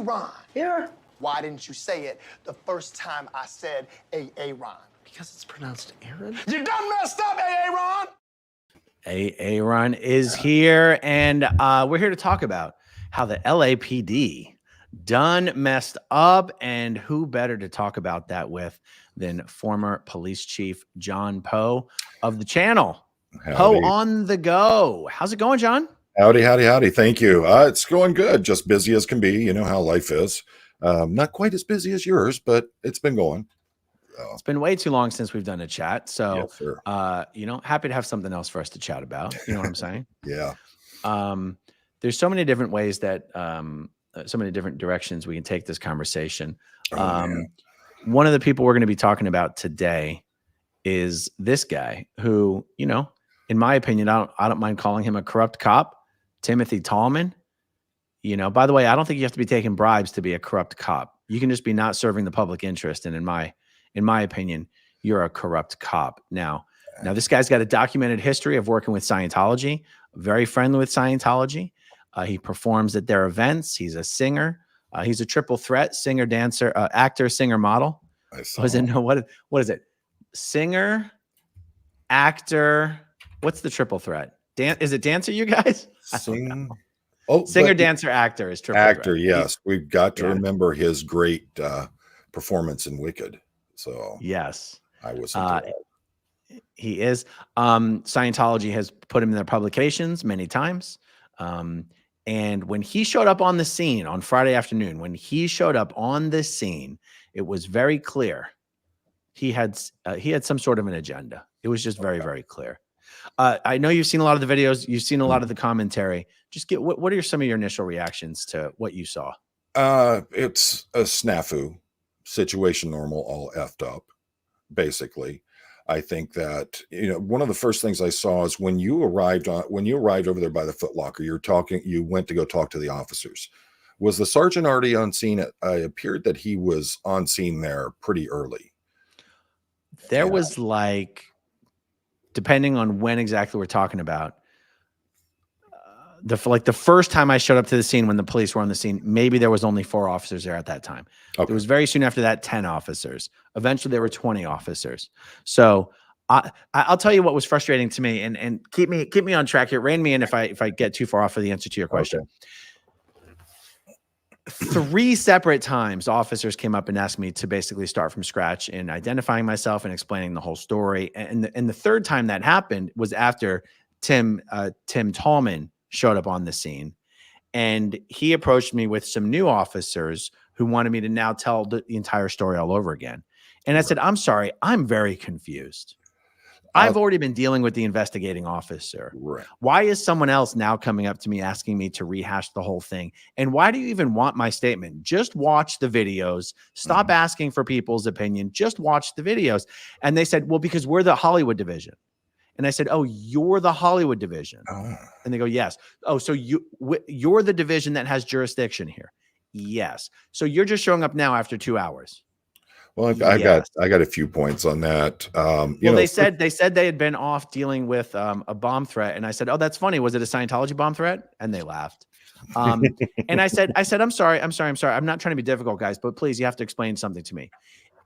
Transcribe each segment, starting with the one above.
Ron. Yeah. Why didn't you say it the first time I said Ron? Because it's pronounced Aaron. You done messed up, Ron. Aaron is here, and we're here to talk about how the LAPD done messed up, and who better to talk about that with than former police chief John Poe of the channel. Poe on the go. How's it going, John? Howdy, howdy, howdy. Thank you. It's going good. Just busy as can be. You know how life is. Not quite as busy as yours, but it's been going. It's been way too long since we've done a chat. So, yes, you know, happy to have something else for us to chat about. You know what I'm saying? Yeah. There's so many different ways that, so many different directions we can take this conversation. One of the people we're going to be talking about today is this guy who, you know, in my opinion, I don't mind calling him a corrupt cop, Timothy Tallman. You know, by the way, I don't think you have to be taking bribes to be a corrupt cop. You can just be not serving the public interest. And in my opinion, you're a corrupt cop. Now this guy's got a documented history of working with Scientology, very friendly with Scientology. He performs at their events. He's a singer. He's a triple threat: singer, dancer, actor, singer, model. What is it? Singer, actor. What's the triple threat? Is it dancer, you guys? Singer, dancer, actor is triple actor. threat. Yes, we've got to remember his great performance in Wicked. So yes, I was. He is. Scientology has put him in their publications many times. And when he showed up on the scene on Friday afternoon, it was very clear he had some sort of an agenda. It was just very, very clear. I know you've seen a lot of the videos. You've seen a lot of the commentary. Just what are some of your initial reactions to what you saw? It's a snafu situation, normal, all effed up, basically. I think that, you know, one of the first things I saw is when you arrived over there by the Foot Locker, you went to go talk to the officers. Was the sergeant already on scene? It appeared that he was on scene there pretty early. There was like, depending on when exactly we're talking about, the first time I showed up to the scene when the police were on the scene, maybe there was only 4 officers there at that time. Okay. It was very soon after that, 10 officers. Eventually there were 20 officers. So I'll tell you what was frustrating to me, and keep me on track here. Rein me in if I get too far off of the answer to your question. Okay. 3 separate times officers came up and asked me to basically start from scratch in identifying myself and explaining the whole story. And the third time that happened was after Tim Tallman showed up on the scene, and he approached me with some new officers who wanted me to now tell the entire story all over again. And I said, I'm sorry, I'm very confused. I've already been dealing with the investigating officer. Right. Why is someone else now coming up to me asking me to rehash the whole thing? And why do you even want my statement? Just watch the videos. Stop asking for people's opinion. Just watch the videos. And they said, well, because we're the Hollywood division. And I said, oh, you're the Hollywood division. And they go, yes. Oh, so you're the division that has jurisdiction here. Yes. So you're just showing up now after 2 hours. Well, I got a few points on that. They said they had been off dealing with a bomb threat. And I said, oh, that's funny. Was it a Scientology bomb threat? And they laughed. And I said, I'm sorry. I'm not trying to be difficult, guys, but please, you have to explain something to me.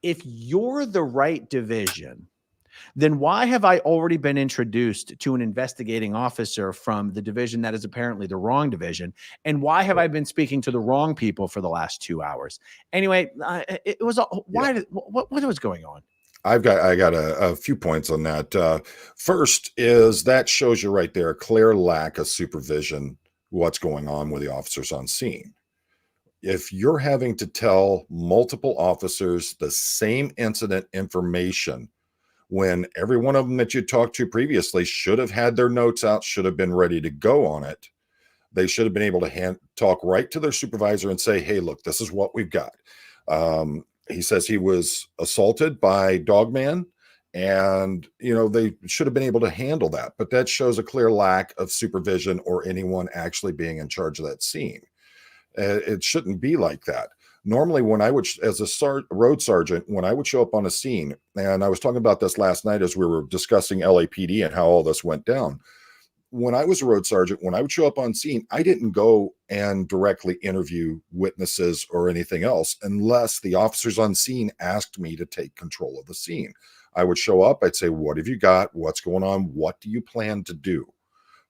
If you're the right division, then why have I already been introduced to an investigating officer from the division that is apparently the wrong division? And why have I been speaking to the wrong people for the last 2 hours? Anyway, it was what was going on? I got a few points on that. First is that shows you right there a clear lack of supervision, what's going on with the officers on scene. If you're having to tell multiple officers the same incident information, when every one of them that you talked to previously should have had their notes out, should have been ready to go on it. They should have been able to talk right to their supervisor and say, hey, look, this is what we've got. He says he was assaulted by Dogman, and, you know, they should have been able to handle that. But that shows a clear lack of supervision or anyone actually being in charge of that scene. It shouldn't be like that. Normally, when I would, as a road sergeant, when I would show up on a scene, and I was talking about this last night as we were discussing LAPD and how all this went down, when I was a road sergeant, when I would show up on scene, I didn't go and directly interview witnesses or anything else unless the officers on scene asked me to take control of the scene. I would show up, I'd say, what have you got? What's going on? What do you plan to do?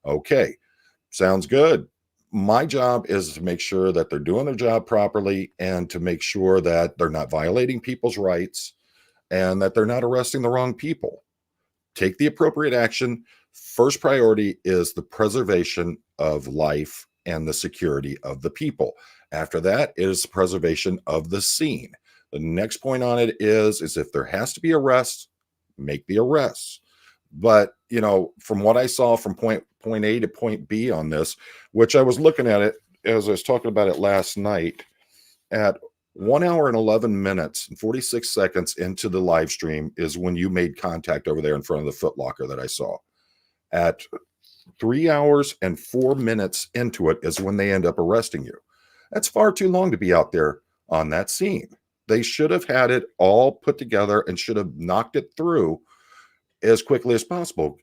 Okay, sounds good. My job is to make sure that they're doing their job properly and to make sure that they're not violating people's rights and that they're not arresting the wrong people. Take the appropriate action. First priority is the preservation of life and the security of the people. After that is preservation of the scene. The next point on it is if there has to be arrests, make the arrests. But, you know, from what I saw from point A to point B on this, which I was looking at it as I was talking about it last night, at 1 hour and 11 minutes and 46 seconds into the live stream is when you made contact over there in front of the Foot Locker that I saw. At 3 hours and 4 minutes into it is when they end up arresting you. That's far too long to be out there on that scene. They should have had it all put together and should have knocked it through as quickly as possible.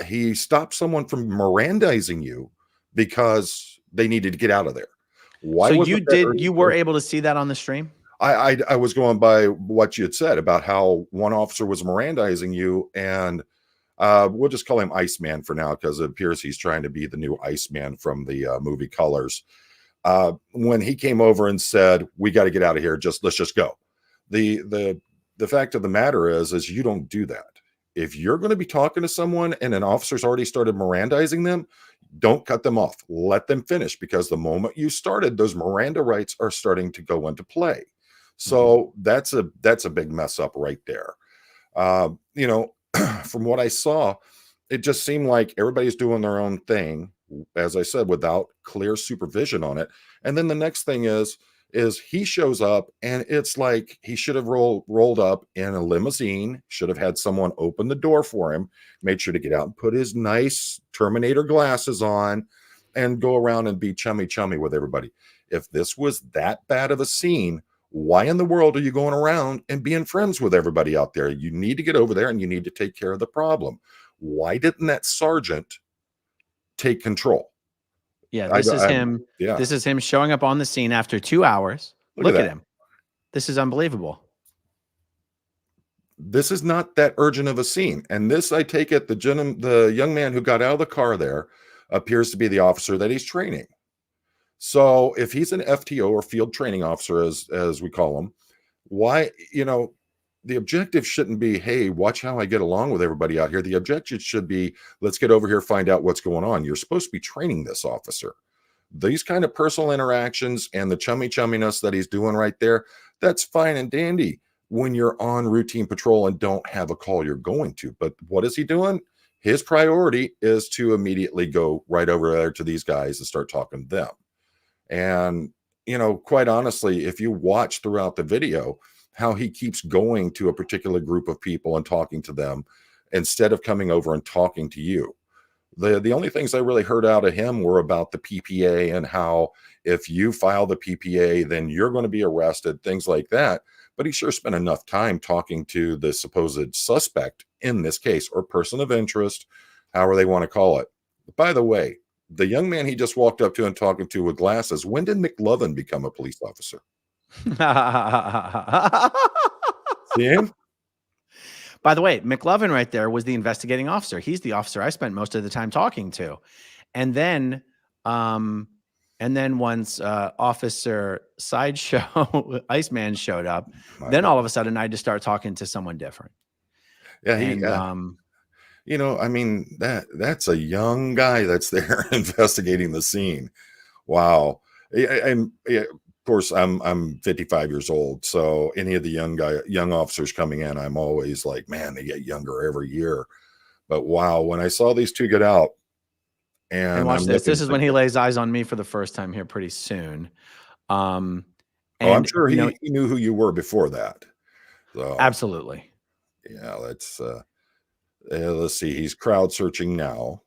He stopped someone from Mirandizing you because they needed to get out of there. Why? So you were able to see that on the stream? I was going by what you had said about how one officer was Mirandizing you, and we'll just call him Iceman for now because it appears he's trying to be the new Iceman from the movie Colors. When he came over and said, "We got to get out of here. Let's just go." The fact of the matter is you don't do that. If you're going to be talking to someone and an officer's already started Mirandizing them, don't cut them off. Let them finish, because the moment you started, those Miranda rights are starting to go into play. So that's a big mess up right there. You know, from what I saw, it just seemed like everybody's doing their own thing, as I said, without clear supervision on it. And then the next thing is he shows up and it's like he should have rolled up in a limousine, should have had someone open the door for him, made sure to get out and put his nice Terminator glasses on and go around and be chummy with everybody. If this was that bad of a scene, why in the world are you going around and being friends with everybody out there? You need to get over there and you need to take care of the problem. Why didn't that sergeant take control? Yeah, this is him. Yeah. This is him showing up on the scene after 2 hours. Look at him. This is unbelievable. This is not that urgent of a scene. And this, I take it, the young man who got out of the car there appears to be the officer that he's training. So if he's an FTO or field training officer, as we call him, why, you know, the objective shouldn't be, hey, watch how I get along with everybody out here. The objective should be, let's get over here, find out what's going on. You're supposed to be training this officer. These kind of personal interactions and the chumminess that he's doing right there, that's fine and dandy when you're on routine patrol and don't have a call you're going to. But what is he doing? His priority is to immediately go right over there to these guys and start talking to them. And, you know, quite honestly, if you watch throughout the video, how he keeps going to a particular group of people and talking to them instead of coming over and talking to you. The only things I really heard out of him were about the PPA and how if you file the PPA, then you're going to be arrested, things like that. But he sure spent enough time talking to the supposed suspect in this case, or person of interest, however they want to call it. By the way, the young man he just walked up to and talking to with glasses, when did McLovin become a police officer? See him? By the way, McLovin right there was the investigating officer. He's the officer I spent most of the time talking to. And then once Officer Sideshow Iceman showed up, then all of a sudden I just start talking to someone different. Yeah, you know, I mean, that's a young guy that's there investigating the scene. Wow. And of course, I'm 55 years old, so any of the young officers coming in, I'm always like, man, they get younger every year. But wow, when I saw these two get out, and watch this. This is when he lays eyes on me for the first time here pretty soon. I'm sure he knew who you were before that. So absolutely. Yeah, let's see. He's crowd searching now.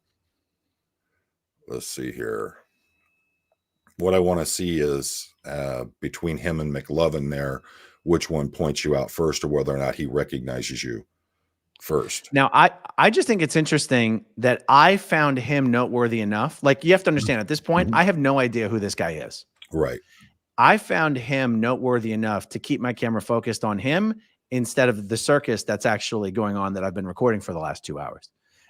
Let's see here. What I want to see is between him and McLovin there, which one points you out first, or whether or not he recognizes you. first. Now, I just think it's interesting that I found him noteworthy enough. Like, you have to understand, at this point, I have no idea who this guy is. Right. I found him noteworthy enough to keep my camera focused on him instead of the circus that's actually going on that I've been recording for the last 2 hours.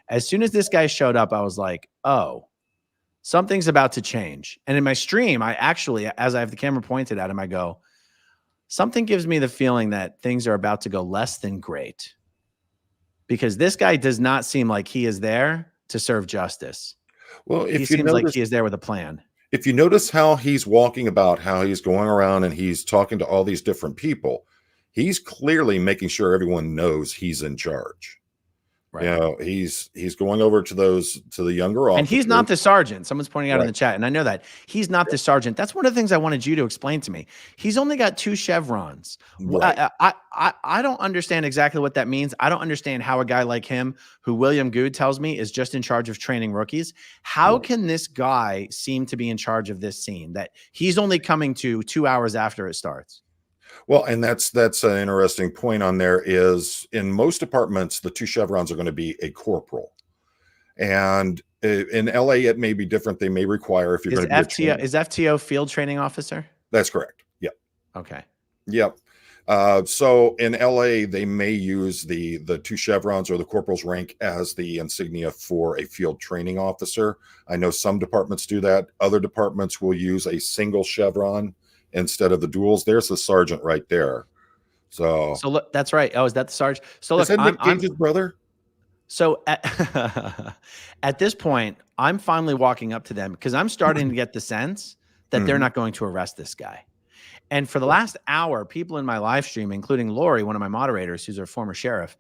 As soon as this guy showed up, I was like, oh, something's about to change. And in my stream, I actually, as I have the camera pointed at him, I go, something gives me the feeling that things are about to go less than great. Because this guy does not seem like he is there to serve justice. Well, He seems like he is there with a plan. If you notice how he's walking about, how he's going around and he's talking to all these different people, he's clearly making sure everyone knows he's in charge. Right. You know, he's going over to the younger officers. And he's not the sergeant. Someone's pointing out in Right. the chat, and I know that. He's not the sergeant. That's one of the things I wanted you to explain to me. He's only got 2 chevrons. Right. I don't understand exactly what that means. I don't understand how a guy like him, who William Good tells me is just in charge of training rookies, how Right. can this guy seem to be in charge of this scene that he's only coming to 2 hours after it starts? Well, and that's an interesting point on there is in most departments, the 2 chevrons are going to be a corporal. And in LA, it may be different. They may require if you're going to be Is FTO field training officer? That's correct. Yep. Okay. Yep. So in LA, they may use the 2 chevrons or the corporal's rank as the insignia for a field training officer. I know some departments do that. Other departments will use a single chevron instead of the duals. There's the sergeant right there. So look, that's right. Oh, is that the sergeant? So look, is that Nick Cage's brother? So at this point, I'm finally walking up to them because I'm starting to get the sense that they're not going to arrest this guy. And for the last hour, people in my live stream, including Lori, one of my moderators, who's a former sheriff,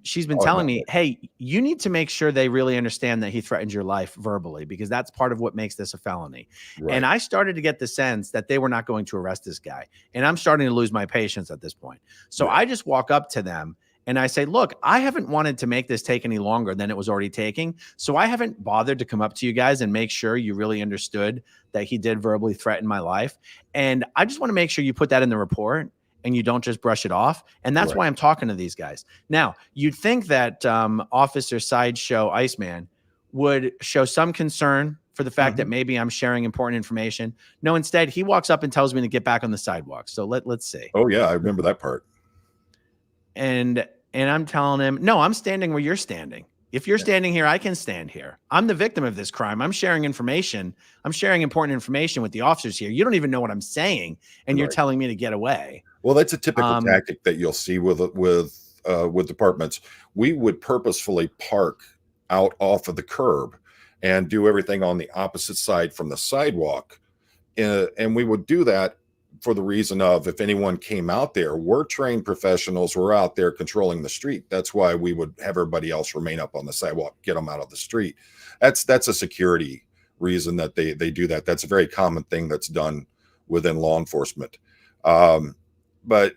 she's been telling me, hey, you need to make sure they really understand that he threatened your life verbally, because that's part of what makes this a felony. Right. And I started to get the sense that they were not going to arrest this guy. And I'm starting to lose my patience at this point. So I just walk up to them and I say, look, I haven't wanted to make this take any longer than it was already taking. So I haven't bothered to come up to you guys and make sure you really understood that he did verbally threaten my life. And I just want to make sure you put that in the report and you don't just brush it off. And that's why I'm talking to these guys. Now, you'd think that Officer Sideshow Iceman would show some concern for the fact that maybe I'm sharing important information. No, instead, he walks up and tells me to get back on the sidewalk. So let's see. Oh, yeah, I remember that part. And I'm telling him, no, I'm standing where you're standing. If you're standing here, I can stand here. I'm the victim of this crime. I'm sharing information. I'm sharing important information with the officers here. You don't even know what I'm saying, and you're telling me to get away. Well, that's a typical tactic that you'll see with departments. We would purposefully park out off of the curb and do everything on the opposite side from the sidewalk. And we would do that for the reason of if anyone came out there, we're trained professionals, we're out there controlling the street. That's why we would have everybody else remain up on the sidewalk, get them out of the street. That's a security reason that they do that. That's a very common thing that's done within law enforcement. But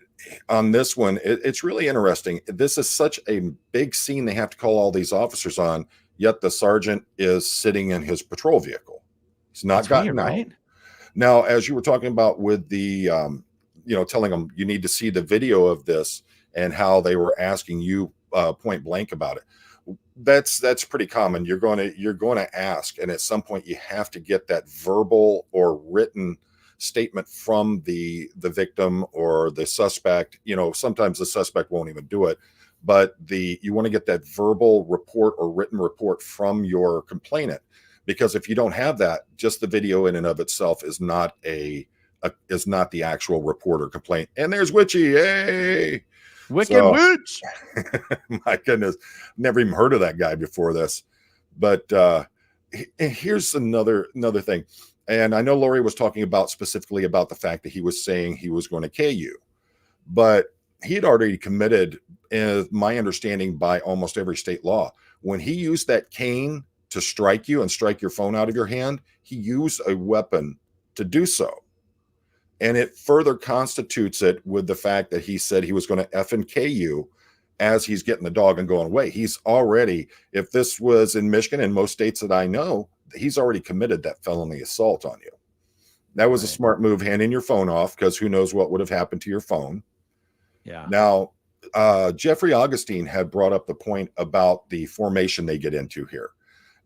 on this one, it's really interesting. This is such a big scene. They have to call all these officers on, yet the sergeant is sitting in his patrol vehicle. He's not gotten out. Right? Now, as you were talking about with the, telling them you need to see the video of this and how they were asking you point blank about it. That's pretty common. You're going to ask, and at some point you have to get that verbal or written statement from the victim or the suspect. Sometimes the suspect won't even do it, but you want to get that verbal report or written report from your complainant. Because if you don't have that, just the video in and of itself is not the actual report or complaint. And there's Witchy, hey, Wicked Witch. My goodness, never even heard of that guy before this. But here's another thing. And I know Lori was talking specifically about the fact that he was saying he was going to KU, but he had already committed, my understanding, by almost every state law. When he used that cane to strike you and strike your phone out of your hand, he used a weapon to do so. And it further constitutes it with the fact that he said he was going to F and K you as he's getting the dog and going away. He's already, if this was in Michigan and most states that I know, he's already committed that felony assault on you. That was a smart move, handing your phone off, because who knows what would have happened to your phone. Yeah. Now, Jeffrey Augustine had brought up the point about the formation they get into here.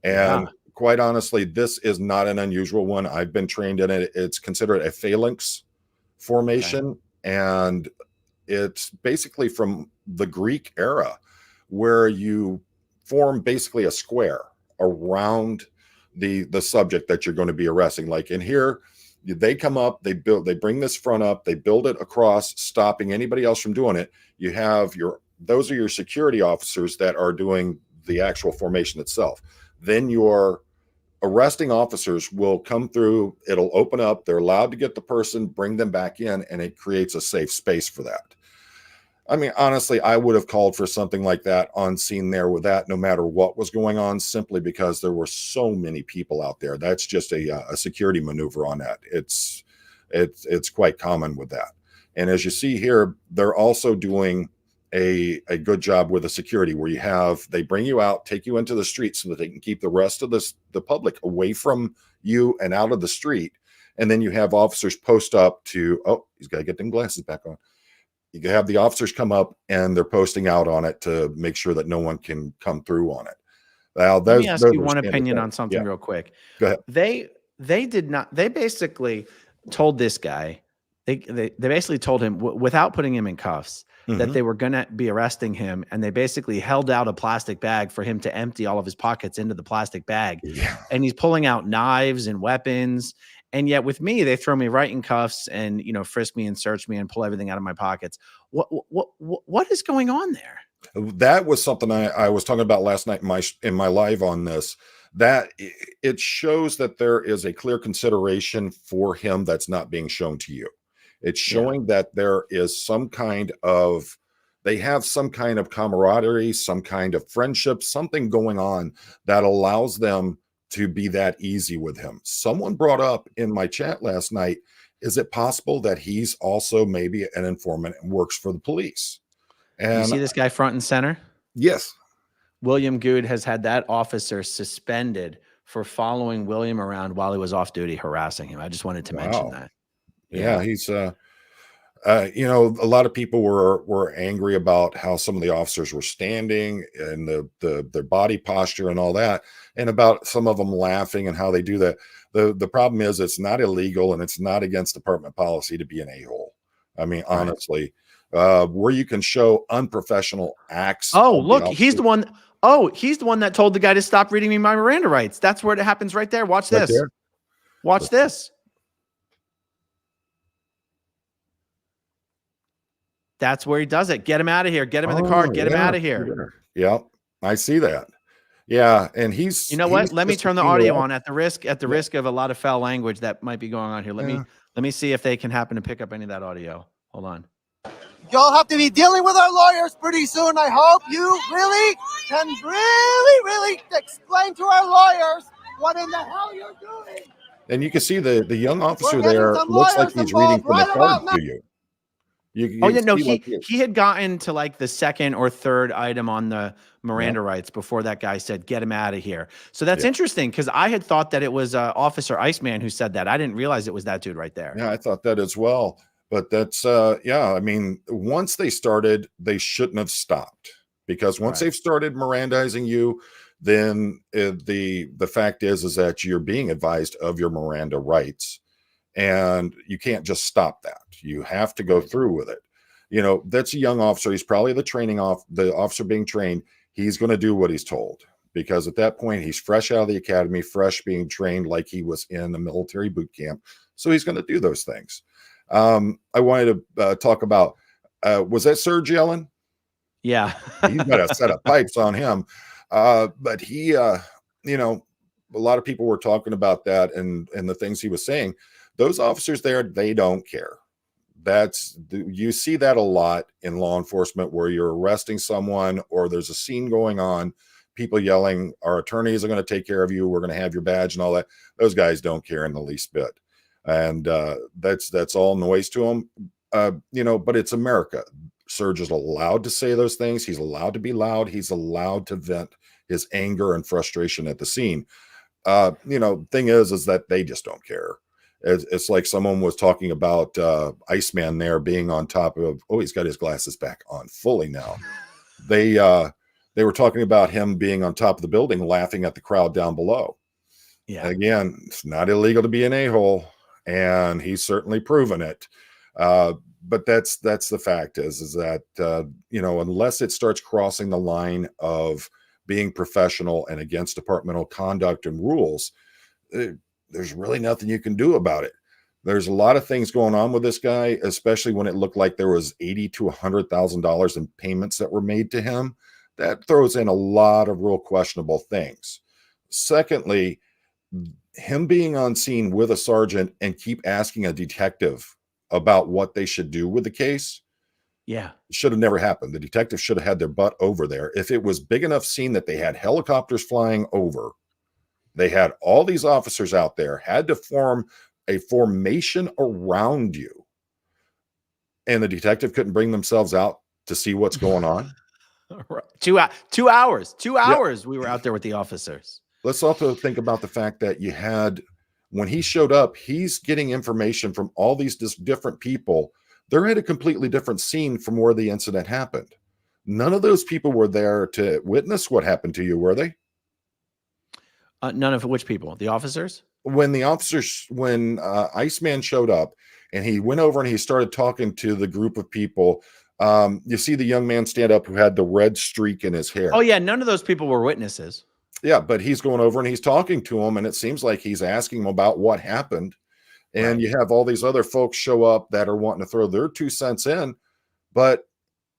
And Yeah. quite honestly, this is not an unusual one. I've been trained in it. It's considered a phalanx formation. And it's basically from the Greek era, where you form basically a square around the subject that you're going to be arresting. Like in here, they come up, they bring this front up, they build it across, stopping anybody else from doing it. You have those are your security officers that are doing the actual formation itself. Then your arresting officers will come through, it'll open up, they're allowed to get the person, bring them back in, and it creates a safe space for that. I mean, honestly, I would have called for something like that on scene there with that, no matter what was going on, simply because there were so many people out there. That's just a security maneuver on that. It's quite common with that. And as you see here, they're also doing a good job with the security, where they bring you out, take you into the street so that they can keep the rest of the public away from you and out of the street. And then you have officers post up to, oh, he's got to get them glasses back on. You can have the officers come up and they're posting out on it to make sure that no one can come through on it. Now, Let me ask you one opinion on something real quick. Go ahead. They did not. They basically told this guy. They basically told him without putting him in cuffs that they were going to be arresting him, and they basically held out a plastic bag for him to empty all of his pockets into the plastic bag. Yeah. And he's pulling out knives and weapons. And yet with me, they throw me right in cuffs and, frisk me and search me and pull everything out of my pockets. What is going on there? That was something I was talking about last night in my live on this, that it shows that there is a clear consideration for him that's not being shown to you. It's showing that there is they have some kind of camaraderie, some kind of friendship, something going on that allows them to be that easy with him. Someone brought up in my chat last night, is it possible that he's also maybe an informant and works for the police? And you see this guy front and center? Yes. William Good has had that officer suspended for following William around while he was off duty, harassing him. I just wanted to mention that. Yeah, he's a lot of people were angry about how some of the officers were standing and their body posture and all that, and about some of them laughing and how they do that. The problem is, it's not illegal and it's not against department policy to be an a-hole. I mean, honestly, where you can show unprofessional acts. Oh, look, he's the one. Oh, he's the one that told the guy to stop reading me my Miranda rights. That's where it happens right there. Watch this. Right there. Watch this. That's where he does it. Get him out of here. Get him in the car. Get him out of here. Yeah, I see that. Yeah, and he's. You know what? Let me turn the audio on at the risk of a lot of foul language that might be going on here. Let me see if they can happen to pick up any of that audio. Hold on. Y'all have to be dealing with our lawyers pretty soon. I hope you really can really explain to our lawyers what in the hell you're doing. And you can see the young officer there looks like he's reading from the card to you. He had gotten to like the second or third item on the Miranda rights before that guy said, get him out of here. So that's interesting, because I had thought that it was Officer Iceman who said that. I didn't realize it was that dude right there. Yeah, I thought that as well. But that's, I mean, once they started, they shouldn't have stopped, because once they've started Mirandizing you, then the fact is that you're being advised of your Miranda rights. And you can't just stop that. You have to go through with it. That's a young officer. He's probably the officer being trained. He's going to do what he's told, because at that point, he's fresh out of the academy, fresh being trained like he was in a military boot camp. So he's going to do those things. I wanted to talk about, was that Serge yelling? Yeah. He's got a set of pipes on him. But he, a lot of people were talking about that and the things he was saying. Those officers there, they don't care. You see that a lot in law enforcement, where you're arresting someone or there's a scene going on, people yelling, our attorneys are going to take care of you, we're going to have your badge and all that. Those guys don't care in the least bit. And that's all noise to them. But it's America. Serge is allowed to say those things. He's allowed to be loud. He's allowed to vent his anger and frustration at the scene. Thing is that they just don't care. It's like someone was talking about Iceman there being on top of, oh, he's got his glasses back on fully now. They were talking about him being on top of the building, laughing at the crowd down below. Yeah. Again, it's not illegal to be an a-hole, and he's certainly proven it. But that's the fact is that, unless it starts crossing the line of being professional and against departmental conduct and rules, there's really nothing you can do about it. There's a lot of things going on with this guy, especially when it looked like there was $80,000 to $100,000 in payments that were made to him. That throws in a lot of real questionable things. Secondly, him being on scene with a sergeant and keep asking a detective about what they should do with the case. Yeah. Should have never happened. The detective should have had their butt over there. If it was big enough scene that they had helicopters flying over, they had all these officers out there, had to form a formation around you, and the detective couldn't bring themselves out to see what's going on. 2 hours. 2 hours we were out there with the officers. Let's also think about the fact that you had, when he showed up, he's getting information from all these different people. They're at a completely different scene from where the incident happened. None of those people were there to witness what happened to you, were they? None of which people? The officers? When Iceman showed up and he went over and he started talking to the group of people, you see the young man stand up who had the red streak in his hair. Oh, yeah. None of those people were witnesses. Yeah, but he's going over and he's talking to him, and it seems like he's asking him about what happened. And you have all these other folks show up that are wanting to throw their 2 cents in. But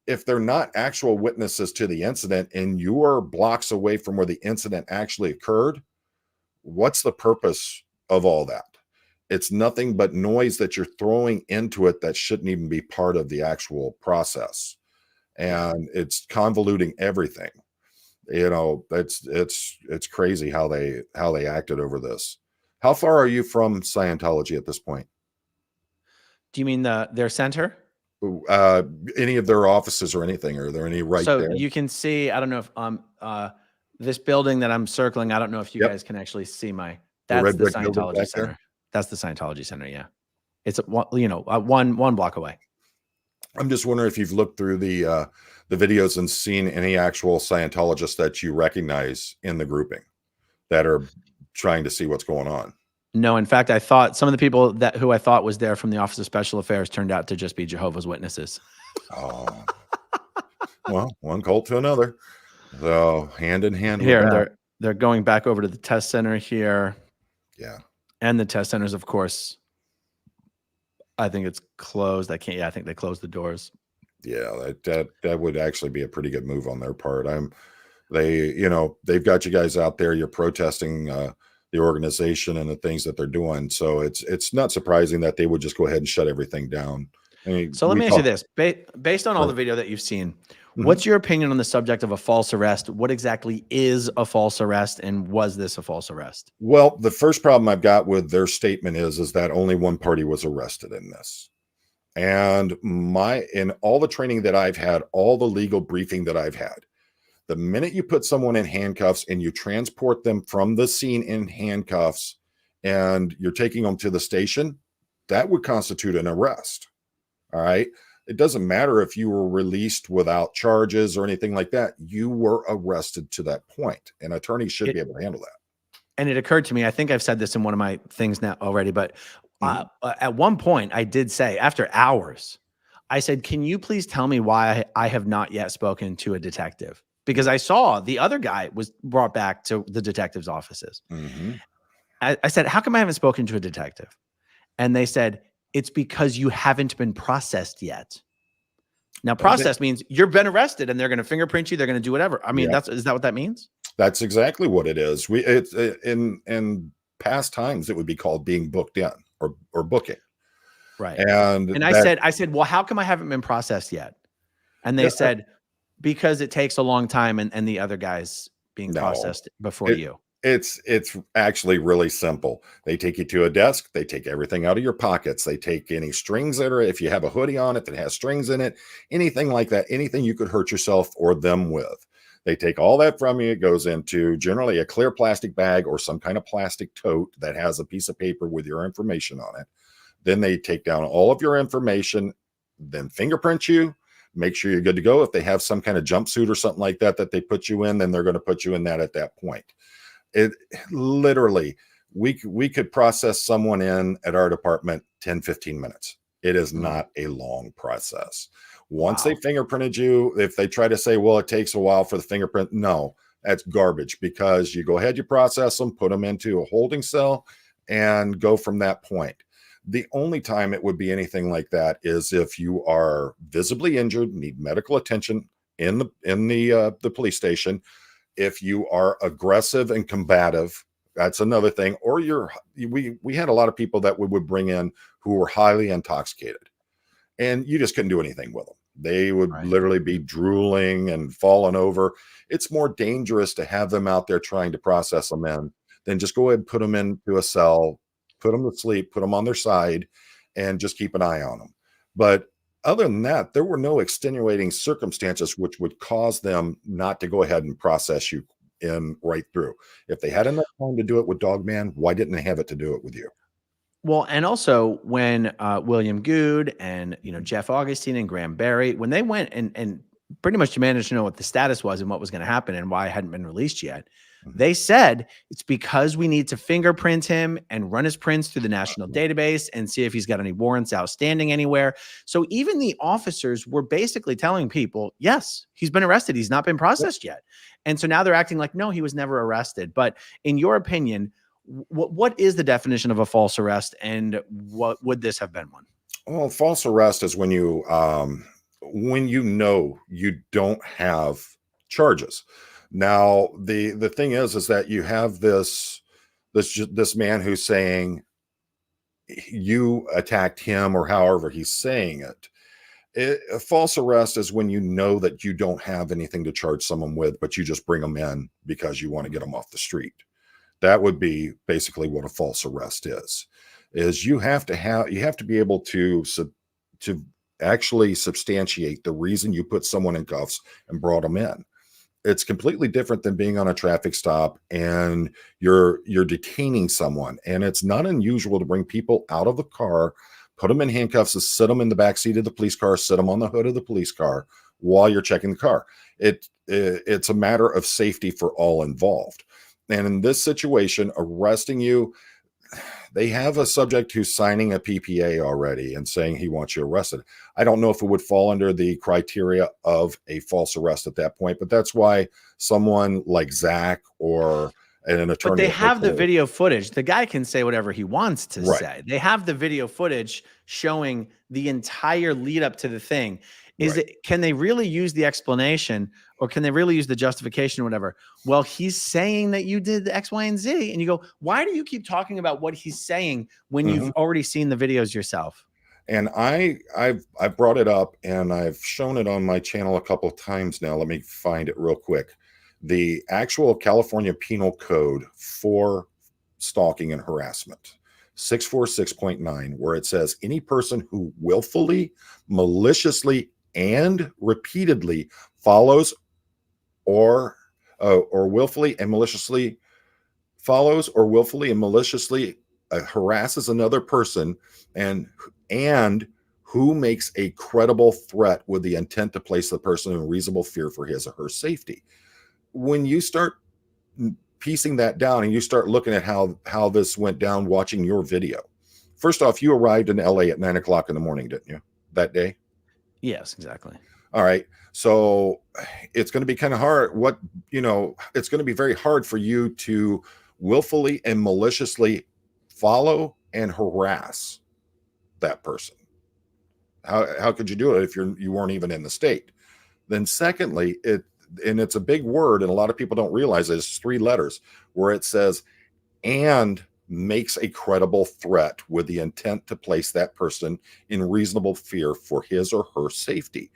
if they're not actual witnesses to the incident and you are blocks away from where the incident actually occurred, what's the purpose of all that? It's nothing but noise that you're throwing into it that shouldn't even be part of the actual process. And it's convoluting everything. It's crazy how they acted over this. How far are you from Scientology at this point? Do you mean their center? Any of their offices or anything? Are there any there? So you can see, I don't know if this building that I'm circling, I don't know if you guys can actually see that's the Scientology center. That's the Scientology center. Yeah. It's one block away. I'm just wondering if you've looked through the videos and seen any actual Scientologists that you recognize in the grouping that are trying to see what's going on. No, in fact, I thought some of the people who I thought was there from the Office of Special Affairs turned out to just be Jehovah's Witnesses. Oh, well, one cult to another. So hand in hand. Here, they're going back over to the test center here. Yeah. And the test centers, of course, I think it's closed. I think they closed the doors. Yeah, that would actually be a pretty good move on their part. They've got you guys out there, you're protesting the organization and the things that they're doing. So it's not surprising that they would just go ahead and shut everything down. I mean, so let me ask you this, based on all the video that you've seen, what's your opinion on the subject of a false arrest? What exactly is a false arrest, and was this a false arrest? Well, the first problem I've got with their statement is that only one party was arrested in this. And in all the training that I've had, all the legal briefing that I've had, the minute you put someone in handcuffs and you transport them from the scene in handcuffs and you're taking them to the station, that would constitute an arrest. All right. It doesn't matter if you were released without charges or anything like that. You were arrested to that point. An attorney should be able to handle that. And it occurred to me, I think I've said this in one of my things now already, but at one point I did say, after hours, I said, can you please tell me why I have not yet spoken to a detective? Because I saw the other guy was brought back to the detective's offices. I said, how come I haven't spoken to a detective? And they said, it's because you haven't been processed yet. Now, processed means you've been arrested and they're going to fingerprint you. They're going to do whatever. I mean, is that what that means? That's exactly what it is. It's in past times, it would be called being booked in or booking. Right. And I said, well, how come I haven't been processed yet? And they said, because it takes a long time and the other guy's being processed before you. It's actually really simple. They take you to a desk. They take everything out of your pockets. They take any strings that are, if you have a hoodie on it that has strings in it, anything like that, anything you could hurt yourself or them with. They take all that from you. It goes into generally a clear plastic bag or some kind of plastic tote that has a piece of paper with your information on it. Then they take down all of your information, then fingerprint you, make sure you're good to go. If they have some kind of jumpsuit or something like that that they put you in, then they're going to put you in that at that point. It literally, we could process someone in at our department 10, 15 minutes. It is not a long process. Once they fingerprinted you, if they try to say, well, it takes a while for the fingerprint, no, that's garbage, because you go ahead, you process them, put them into a holding cell, and go from that point. The only time it would be anything like that is if you are visibly injured, need medical attention in the police station. If you are aggressive and combative, that's another thing. Or we had a lot of people that we would bring in who were highly intoxicated, and you just couldn't do anything with them. They would literally be drooling and falling over. It's more dangerous to have them out there trying to process them in than just go ahead and put them into a cell, put them to sleep, put them on their side, and just keep an eye on them. But other than that, there were no extenuating circumstances which would cause them not to go ahead and process you in right through. If they had enough time to do it with Dogman, why didn't they have it to do it with you? Well, and also when William Good and Jeff Augustine and Graham Barry, when they went and pretty much managed to know what the status was and what was going to happen and why it hadn't been released yet, they said it's because we need to fingerprint him and run his prints through the national database and see if he's got any warrants outstanding anywhere. So even the officers were basically telling people, yes, he's been arrested. He's not been processed yet. And so now they're acting like, no, he was never arrested. But in your opinion, what is the definition of a false arrest, and what would this have been one? Well, false arrest is when you know you don't have charges. Now, the thing is that you have this man who's saying you attacked him, or however he's saying it. A false arrest is when you know that you don't have anything to charge someone with, but you just bring them in because you want to get them off the street. That would be basically what a false arrest is you have to be able to actually substantiate the reason you put someone in cuffs and brought them in. It's completely different than being on a traffic stop and you're detaining someone. And it's not unusual to bring people out of the car, put them in handcuffs, and sit them in the back seat of the police car, sit them on the hood of the police car while you're checking the car. It's a matter of safety for all involved. And in this situation, arresting you, they have a subject who's signing a PPA already and saying he wants you arrested. I don't know if it would fall under the criteria of a false arrest at that point, but that's why someone like Zach or an attorney. But they have the video footage. The guy can say whatever he wants to say. They have the video footage showing the entire lead up to the thing. Can they really use the explanation, or can they really use the justification or whatever? Well, he's saying that you did the X, Y, and Z. And you go, why do you keep talking about what he's saying when you've already seen the videos yourself? And I've brought it up and I've shown it on my channel a couple of times now. Let me find it real quick. The actual California Penal Code for stalking and harassment, 646.9, where it says any person who willfully, maliciously, and repeatedly follows or willfully and maliciously harasses another person and who makes a credible threat with the intent to place the person in reasonable fear for his or her safety. When you start piecing that down and you start looking at how this went down, watching your video, first off, you arrived in LA at 9 o'clock in the morning, didn't you, that day? Yes, exactly. All right. So it's going to be kind of hard. It's going to be very hard for you to willfully and maliciously follow and harass that person. How could you do it if you weren't even in the state? Then secondly, it's a big word, and a lot of people don't realize it. It's 3 letters where it says, and makes a credible threat with the intent to place that person in reasonable fear for his or her safety.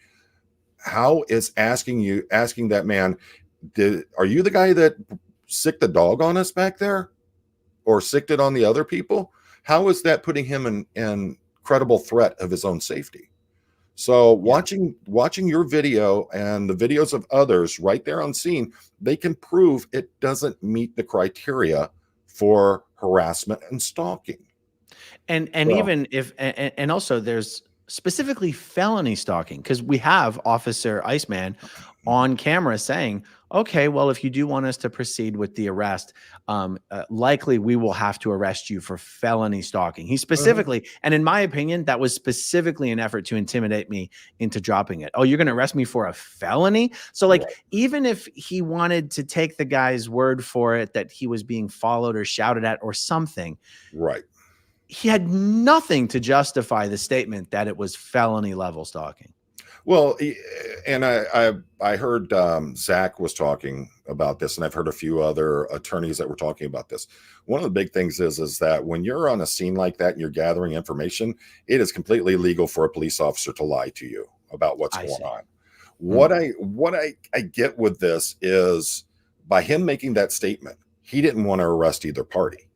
How is asking that man, are you the guy that sicked the dog on us back there, or sicked it on the other people? How is that putting him in credible threat of his own safety? So watching your video and the videos of others right there on scene, they can prove it doesn't meet the criteria for harassment and stalking. And So, even if and also there's specifically felony stalking, because we have Officer Iceman on camera saying, okay, well, if you do want us to proceed with the arrest, likely we will have to arrest you for felony stalking. He specifically, and in my opinion, that was specifically an effort to intimidate me into dropping it. Oh, you're going to arrest me for a felony? So like, right. even if he wanted to take the guy's word for it that he was being followed or shouted at or something, Right. he had nothing to justify the statement that it was felony level stalking. Well, and I heard Zach was talking about this, and I've heard a few other attorneys that were talking about this. One of the big things is that when you're on a scene like that and you're gathering information, it is completely legal for a police officer to lie to you about what's going on. What I get with this is, by him making that statement, he didn't want to arrest either party.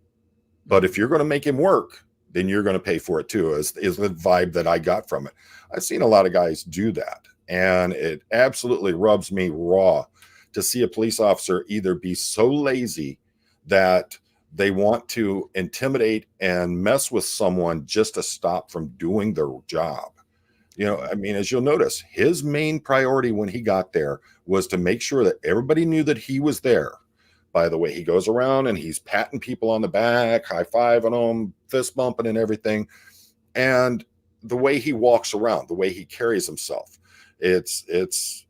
But if you're going to make him work, then you're going to pay for it too, is the vibe that I got from it. I've seen a lot of guys do that, and it absolutely rubs me raw to see a police officer either be so lazy that they want to intimidate and mess with someone just to stop from doing their job. You know, I mean, as you'll notice, his main priority when he got there was to make sure that everybody knew that he was there. By the way, he goes around and he's patting people on the back, high-fiving them, fist bumping and everything. And the way he walks around, the way he carries himself, it's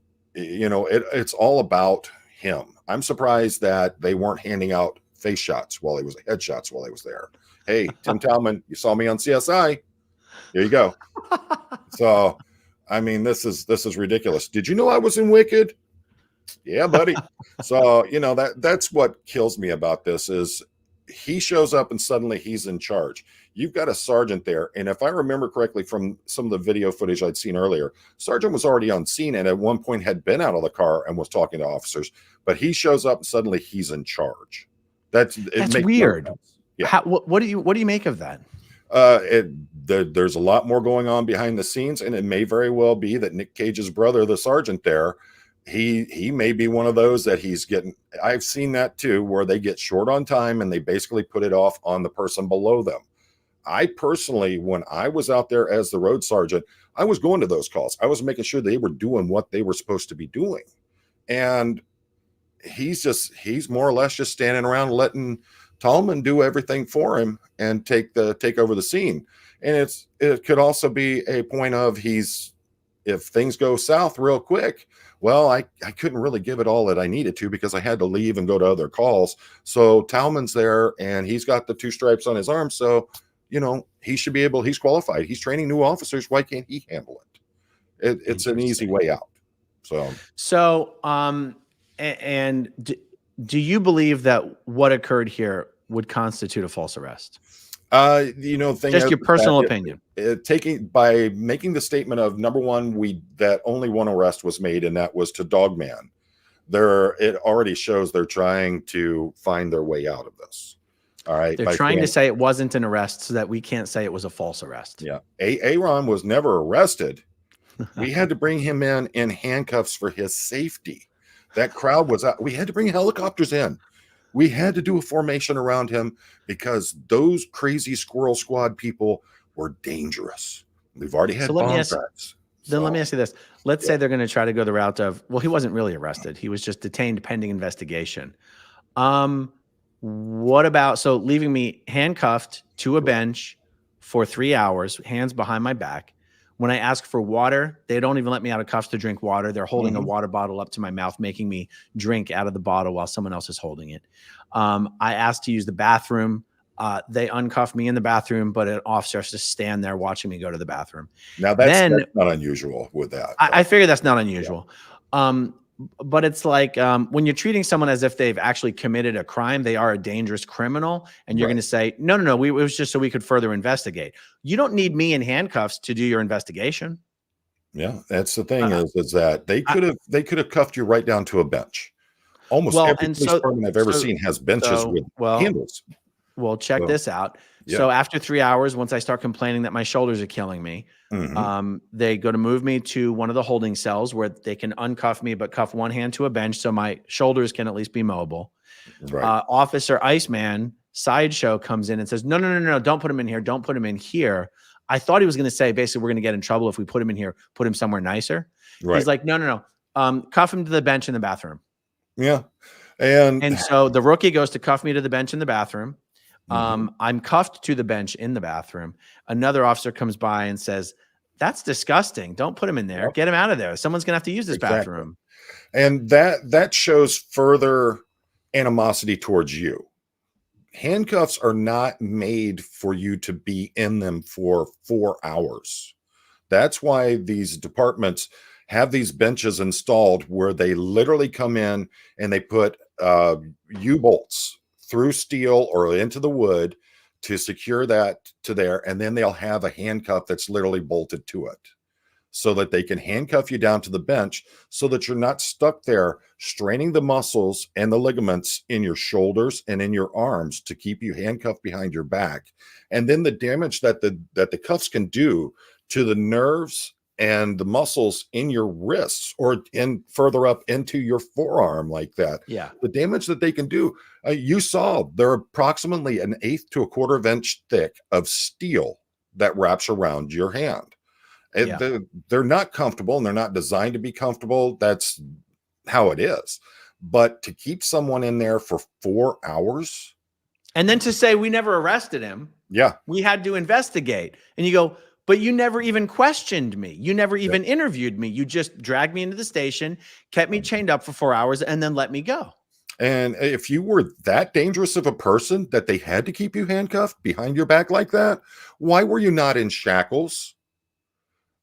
all about him. I'm surprised that they weren't handing out face shots while he was headshots while he was there. Hey, Tim Talman, you saw me on CSI. Here you go. So, I mean, this is ridiculous. Did you know I was in Wicked? Yeah, buddy. So, that's what kills me about this is he shows up and suddenly he's in charge. You've got a sergeant there. And if I remember correctly from some of the video footage I'd seen earlier, sergeant was already on scene and at one point had been out of the car and was talking to officers, but he shows up and suddenly he's in charge. That's weird. No sense. Yeah. What do you make of that? There's a lot more going on behind the scenes, and it may very well be that Nick Cage's brother, the sergeant there, he may be one of those that he's getting. I've seen that too, where they get short on time and they basically put it off on the person below them. I personally, when I was out there as the road sergeant, I was going to those calls. I was making sure they were doing what they were supposed to be doing. And he's more or less just standing around letting Tallman do everything for him and take over the scene. And it could also be a point of if things go south real quick, well, I couldn't really give it all that I needed to because I had to leave and go to other calls. So Talman's there and he's got the 2 stripes on his arm. So, he should be able, he's qualified. He's training new officers. Why can't he handle it? It's an easy way out. So, and do you believe that what occurred here would constitute a false arrest? Just your personal opinion. By making the statement of, number one, that only one arrest was made, and that was to Dogman. It already shows they're trying to find their way out of this. All right. They're trying to say it wasn't an arrest so that we can't say it was a false arrest. Yeah. Aaron was never arrested. We had to bring him in handcuffs for his safety. That crowd was out. We had to bring helicopters in. We had to do a formation around him because those crazy Squirrel Squad people were dangerous. We've already had bomb threats. Then let me ask you this. Let's say they're going to try to go the route of, well, he wasn't really arrested. He was just detained pending investigation. What about, so leaving me handcuffed to a bench for 3 hours, hands behind my back. When I ask for water, they don't even let me out of cuffs to drink water. They're holding a water bottle up to my mouth, making me drink out of the bottle while someone else is holding it. I asked to use the bathroom. They uncuffed me in the bathroom, but an officer has to stand there watching me go to the bathroom. Now that's not unusual with that. I figure that's not unusual. Yeah. But it's like when you're treating someone as if they've actually committed a crime, they are a dangerous criminal, and you're going to say, no, it was just so we could further investigate. You don't need me in handcuffs to do your investigation. Yeah, that's the thing is that they could have cuffed you right down to a bench. Almost every police department I've ever seen has benches with handles. Well, check this out. Yeah. So after 3 hours, once I start complaining that my shoulders are killing me, they go to move me to one of the holding cells where they can uncuff me, but cuff one hand to a bench so my shoulders can at least be mobile. Right. Officer Iceman Sideshow comes in and says, no, don't put him in here. Don't put him in here. I thought he was going to say, basically, we're going to get in trouble if we put him in here, put him somewhere nicer. Right. He's like, no. Cuff him to the bench in the bathroom. Yeah. And so the rookie goes to cuff me to the bench in the bathroom. I'm cuffed to the bench in the bathroom. Another officer comes by and says, that's disgusting. Don't put him in there. Get him out of there. Someone's going to have to use this bathroom. And that shows further animosity towards you. Handcuffs are not made for you to be in them for 4 hours. That's why these departments have these benches installed where they literally come in and they put U-bolts through steel or into the wood to secure that to there. And then they'll have a handcuff that's literally bolted to it so that they can handcuff you down to the bench so that you're not stuck there straining the muscles and the ligaments in your shoulders and in your arms to keep you handcuffed behind your back. And then the damage that the cuffs can do to the nerves and the muscles in your wrists or in further up into your forearm like that. Yeah. The damage that they can do. You saw they're approximately 1/8 to 1/4 inch thick of steel that wraps around your hand. They're not comfortable and they're not designed to be comfortable. That's how it is. But to keep someone in there for 4 hours. And then to say we never arrested him. Yeah. We had to investigate. And you go, but you never even questioned me. You never even interviewed me. You just dragged me into the station, kept me chained up for 4 hours, and then let me go. And if you were that dangerous of a person that they had to keep you handcuffed behind your back like that, why were you not in shackles?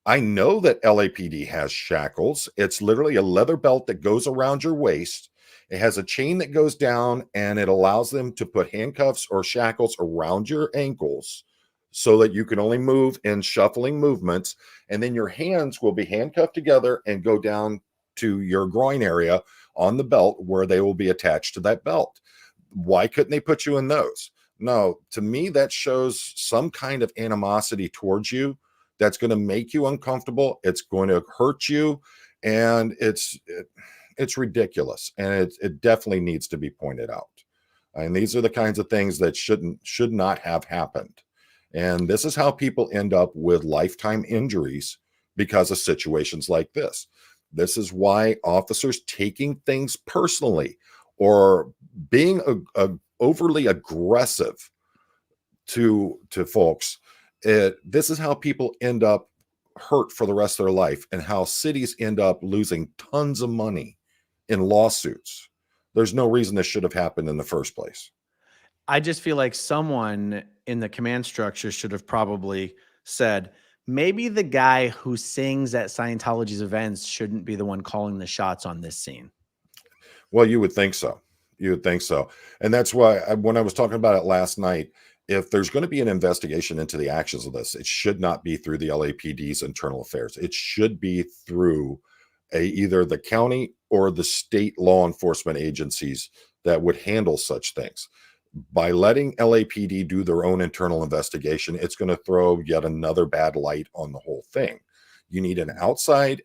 I know that LAPD has shackles. It's literally a leather belt that goes around your waist. It has a chain that goes down and it allows them to put handcuffs or shackles around your ankles so that you can only move in shuffling movements. And then your hands will be handcuffed together and go down to your groin area on the belt where they will be attached to that belt. Why couldn't they put you in those? No, to me, that shows some kind of animosity towards you. That's going to make you uncomfortable. It's going to hurt you. And it's ridiculous. And it definitely needs to be pointed out. And these are the kinds of things that should not have happened. And this is how people end up with lifetime injuries because of situations like this. This is why officers taking things personally or being overly aggressive to folks, this is how people end up hurt for the rest of their life and how cities end up losing tons of money in lawsuits. There's no reason this should have happened in the first place. I just feel like someone in the command structure should have probably said, maybe the guy who sings at Scientology's events shouldn't be the one calling the shots on this scene. Well, you would think so. You would think so. And that's why when I was talking about it last night, if there's going to be an investigation into the actions of this, it should not be through the LAPD's internal affairs. It should be through either the county or the state law enforcement agencies that would handle such things. By letting LAPD do their own internal investigation, it's going to throw yet another bad light on the whole thing. You need an outside,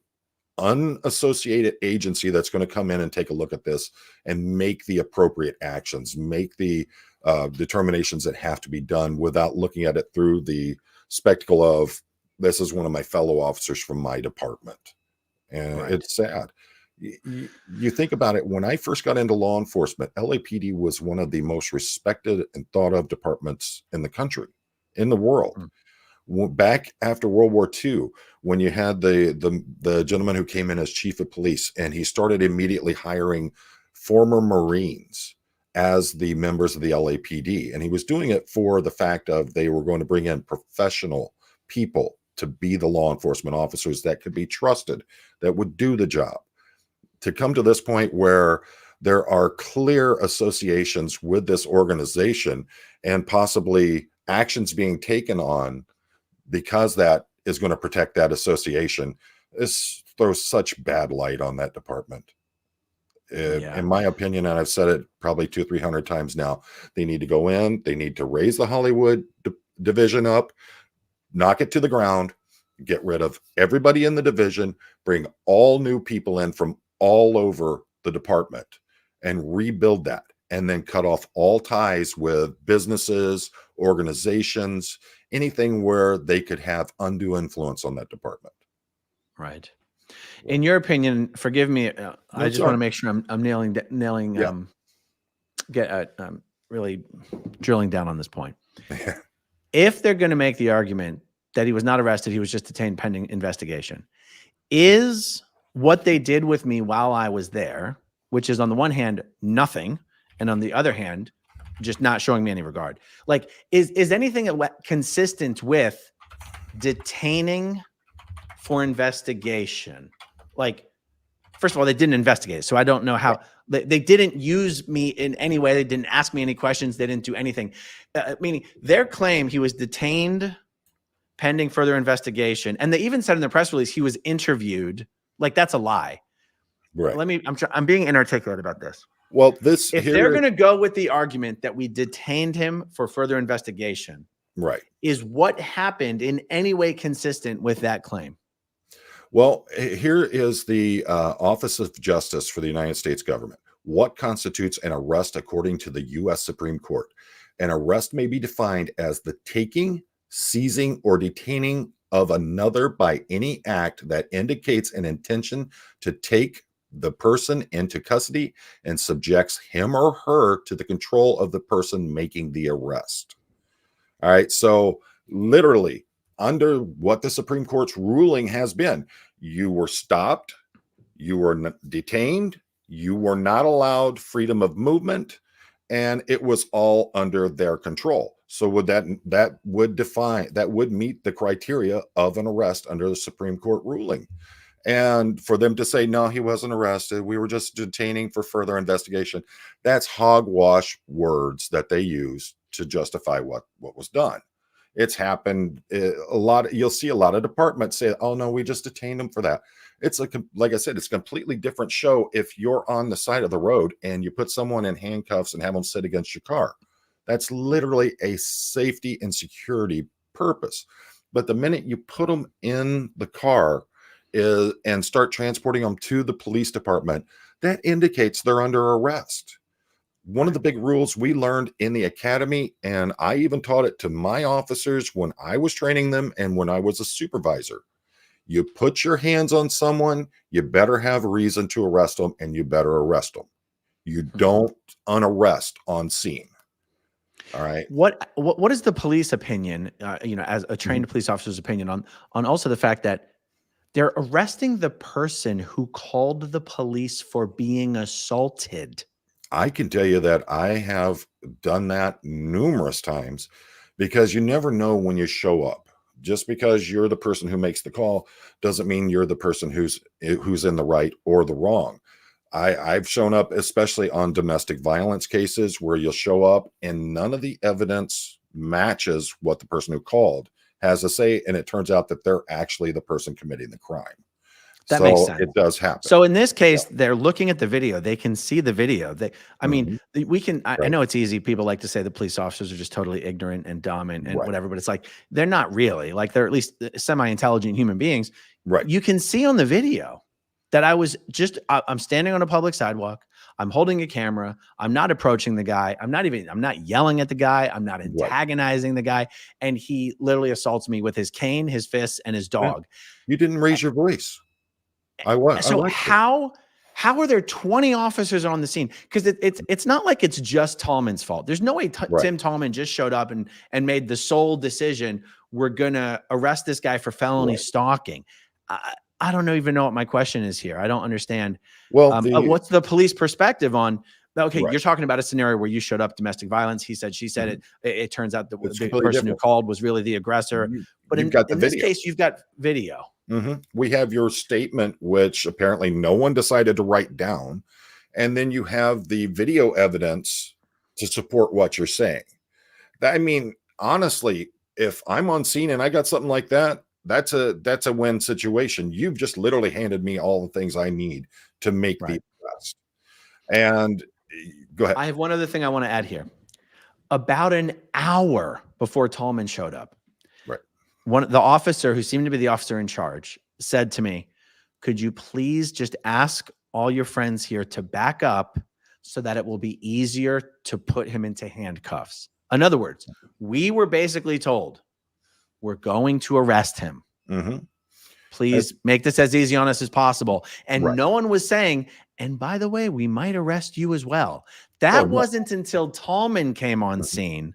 unassociated agency that's going to come in and take a look at this and make the appropriate actions, make the determinations that have to be done without looking at it through the spectacle of, this is one of my fellow officers from my department. And it's sad. You think about it, when I first got into law enforcement, LAPD was one of the most respected and thought of departments in the country, in the world. Back after World War II, when you had the gentleman who came in as chief of police, and he started immediately hiring former Marines as the members of the LAPD. And he was doing it for the fact of they were going to bring in professional people to be the law enforcement officers that could be trusted, that would do the job. To come to this point where there are clear associations with this organization and possibly actions being taken on because that is going to protect that association, this throws such bad light on that department. Yeah. In my opinion, and I've said it probably 200-300 times now, they need to go in, they need to raise the Hollywood division up, knock it to the ground, get rid of everybody in the division, bring all new people in from all over the department and rebuild that, and then cut off all ties with businesses, organizations, anything where they could have undue influence on that department. Right. In your opinion, forgive me, I just want to sorry. make sure I'm nailing, Yeah. really drilling down on this point. If they're going to make the argument that he was not arrested, he was just detained pending investigation, is what they did with me while I was there, which is on the one hand, nothing, and on the other hand, just not showing me any regard. Like, is anything consistent with detaining for investigation? Like, first of all, they didn't investigate, so I don't know how. They didn't use me in any way. They didn't ask me any questions. They didn't do anything. Meaning their claim he was detained pending further investigation. And they even said in the press release he was interviewed. Like, that's a lie. Right. I'm being inarticulate about this. Well, If they're going to go with the argument that we detained him for further investigation, right, is what happened in any way consistent with that claim? well, here is the Office of Justice for the United States government. What constitutes an arrest according to the U.S. Supreme Court? An arrest may be defined as the taking, seizing, or detaining of another by any act that indicates an intention to take the person into custody and subjects him or her to the control of the person making the arrest. All right. So literally, under what the Supreme Court's ruling has been, you were stopped, you were detained, you were not allowed freedom of movement, and it was all under their control. So would that would meet the criteria of an arrest under the Supreme Court ruling? And for them to say, no, he wasn't arrested, we were just detaining for further investigation, that's hogwash words that they use to justify what was done. It's happened a lot. You'll see a lot of departments say, oh, no, we just detained him for that. It's like I said, it's a completely different show if you're on the side of the road and you put someone in handcuffs and have them sit against your car. That's literally a safety and security purpose. But the minute you put them in the car and start transporting them to the police department, that indicates they're under arrest. One of the big rules we learned in the academy, and I even taught it to my officers when I was training them and when I was a supervisor, you put your hands on someone, you better have a reason to arrest them, and you better arrest them. You don't unarrest on scene. All right. What is the police opinion, as a trained police officer's opinion on also the fact that they're arresting the person who called the police for being assaulted? I can tell you that I have done that numerous times, because you never know when you show up. Just because you're the person who makes the call doesn't mean you're the person who's in the right or the wrong. I've shown up, especially on domestic violence cases, where you'll show up and none of the evidence matches what the person who called has to say, and it turns out that they're actually the person committing the crime. That makes sense. It does happen. So in this case, they're looking at the video. They can see the video. I mean, we can. I know it's easy. People like to say the police officers are just totally ignorant and dumb and whatever, but it's like they're not really. Like, they're at least semi-intelligent human beings. Right. You can see on the video that I'm standing on a public sidewalk. I'm holding a camera. I'm not approaching the guy. I'm not yelling at the guy. I'm not antagonizing the guy. And he literally assaults me with his cane, his fists, and his dog. You didn't raise your voice. So how are there 20 officers on the scene? Because it's not like it's just Tallman's fault. There's no way Tim Tallman just showed up and made the sole decision, we're gonna arrest this guy for felony stalking. I don't even know what my question is here. I don't understand. Well, what's the police perspective on? Okay, you're talking about a scenario where you showed up, domestic violence. He said, she said it. It turns out the person who called was really the aggressor. But in this case, you've got video. We have your statement, which apparently no one decided to write down. And then you have the video evidence to support what you're saying. I mean, honestly, if I'm on scene and I got something like that, that's a win situation. You've just literally handed me all the things I need to make the arrest. And go ahead. I have one other thing I want to add here. About an hour before Tallman showed up, Right. the officer who seemed to be the officer in charge said to me, could you please just ask all your friends here to back up so that it will be easier to put him into handcuffs? In other words, we were basically told we're going to arrest him. Mm-hmm. Please make this as easy on us as possible. And Right. no one was saying, and by the way, we might arrest you as well. That Oh, no. wasn't until Tallman came on scene.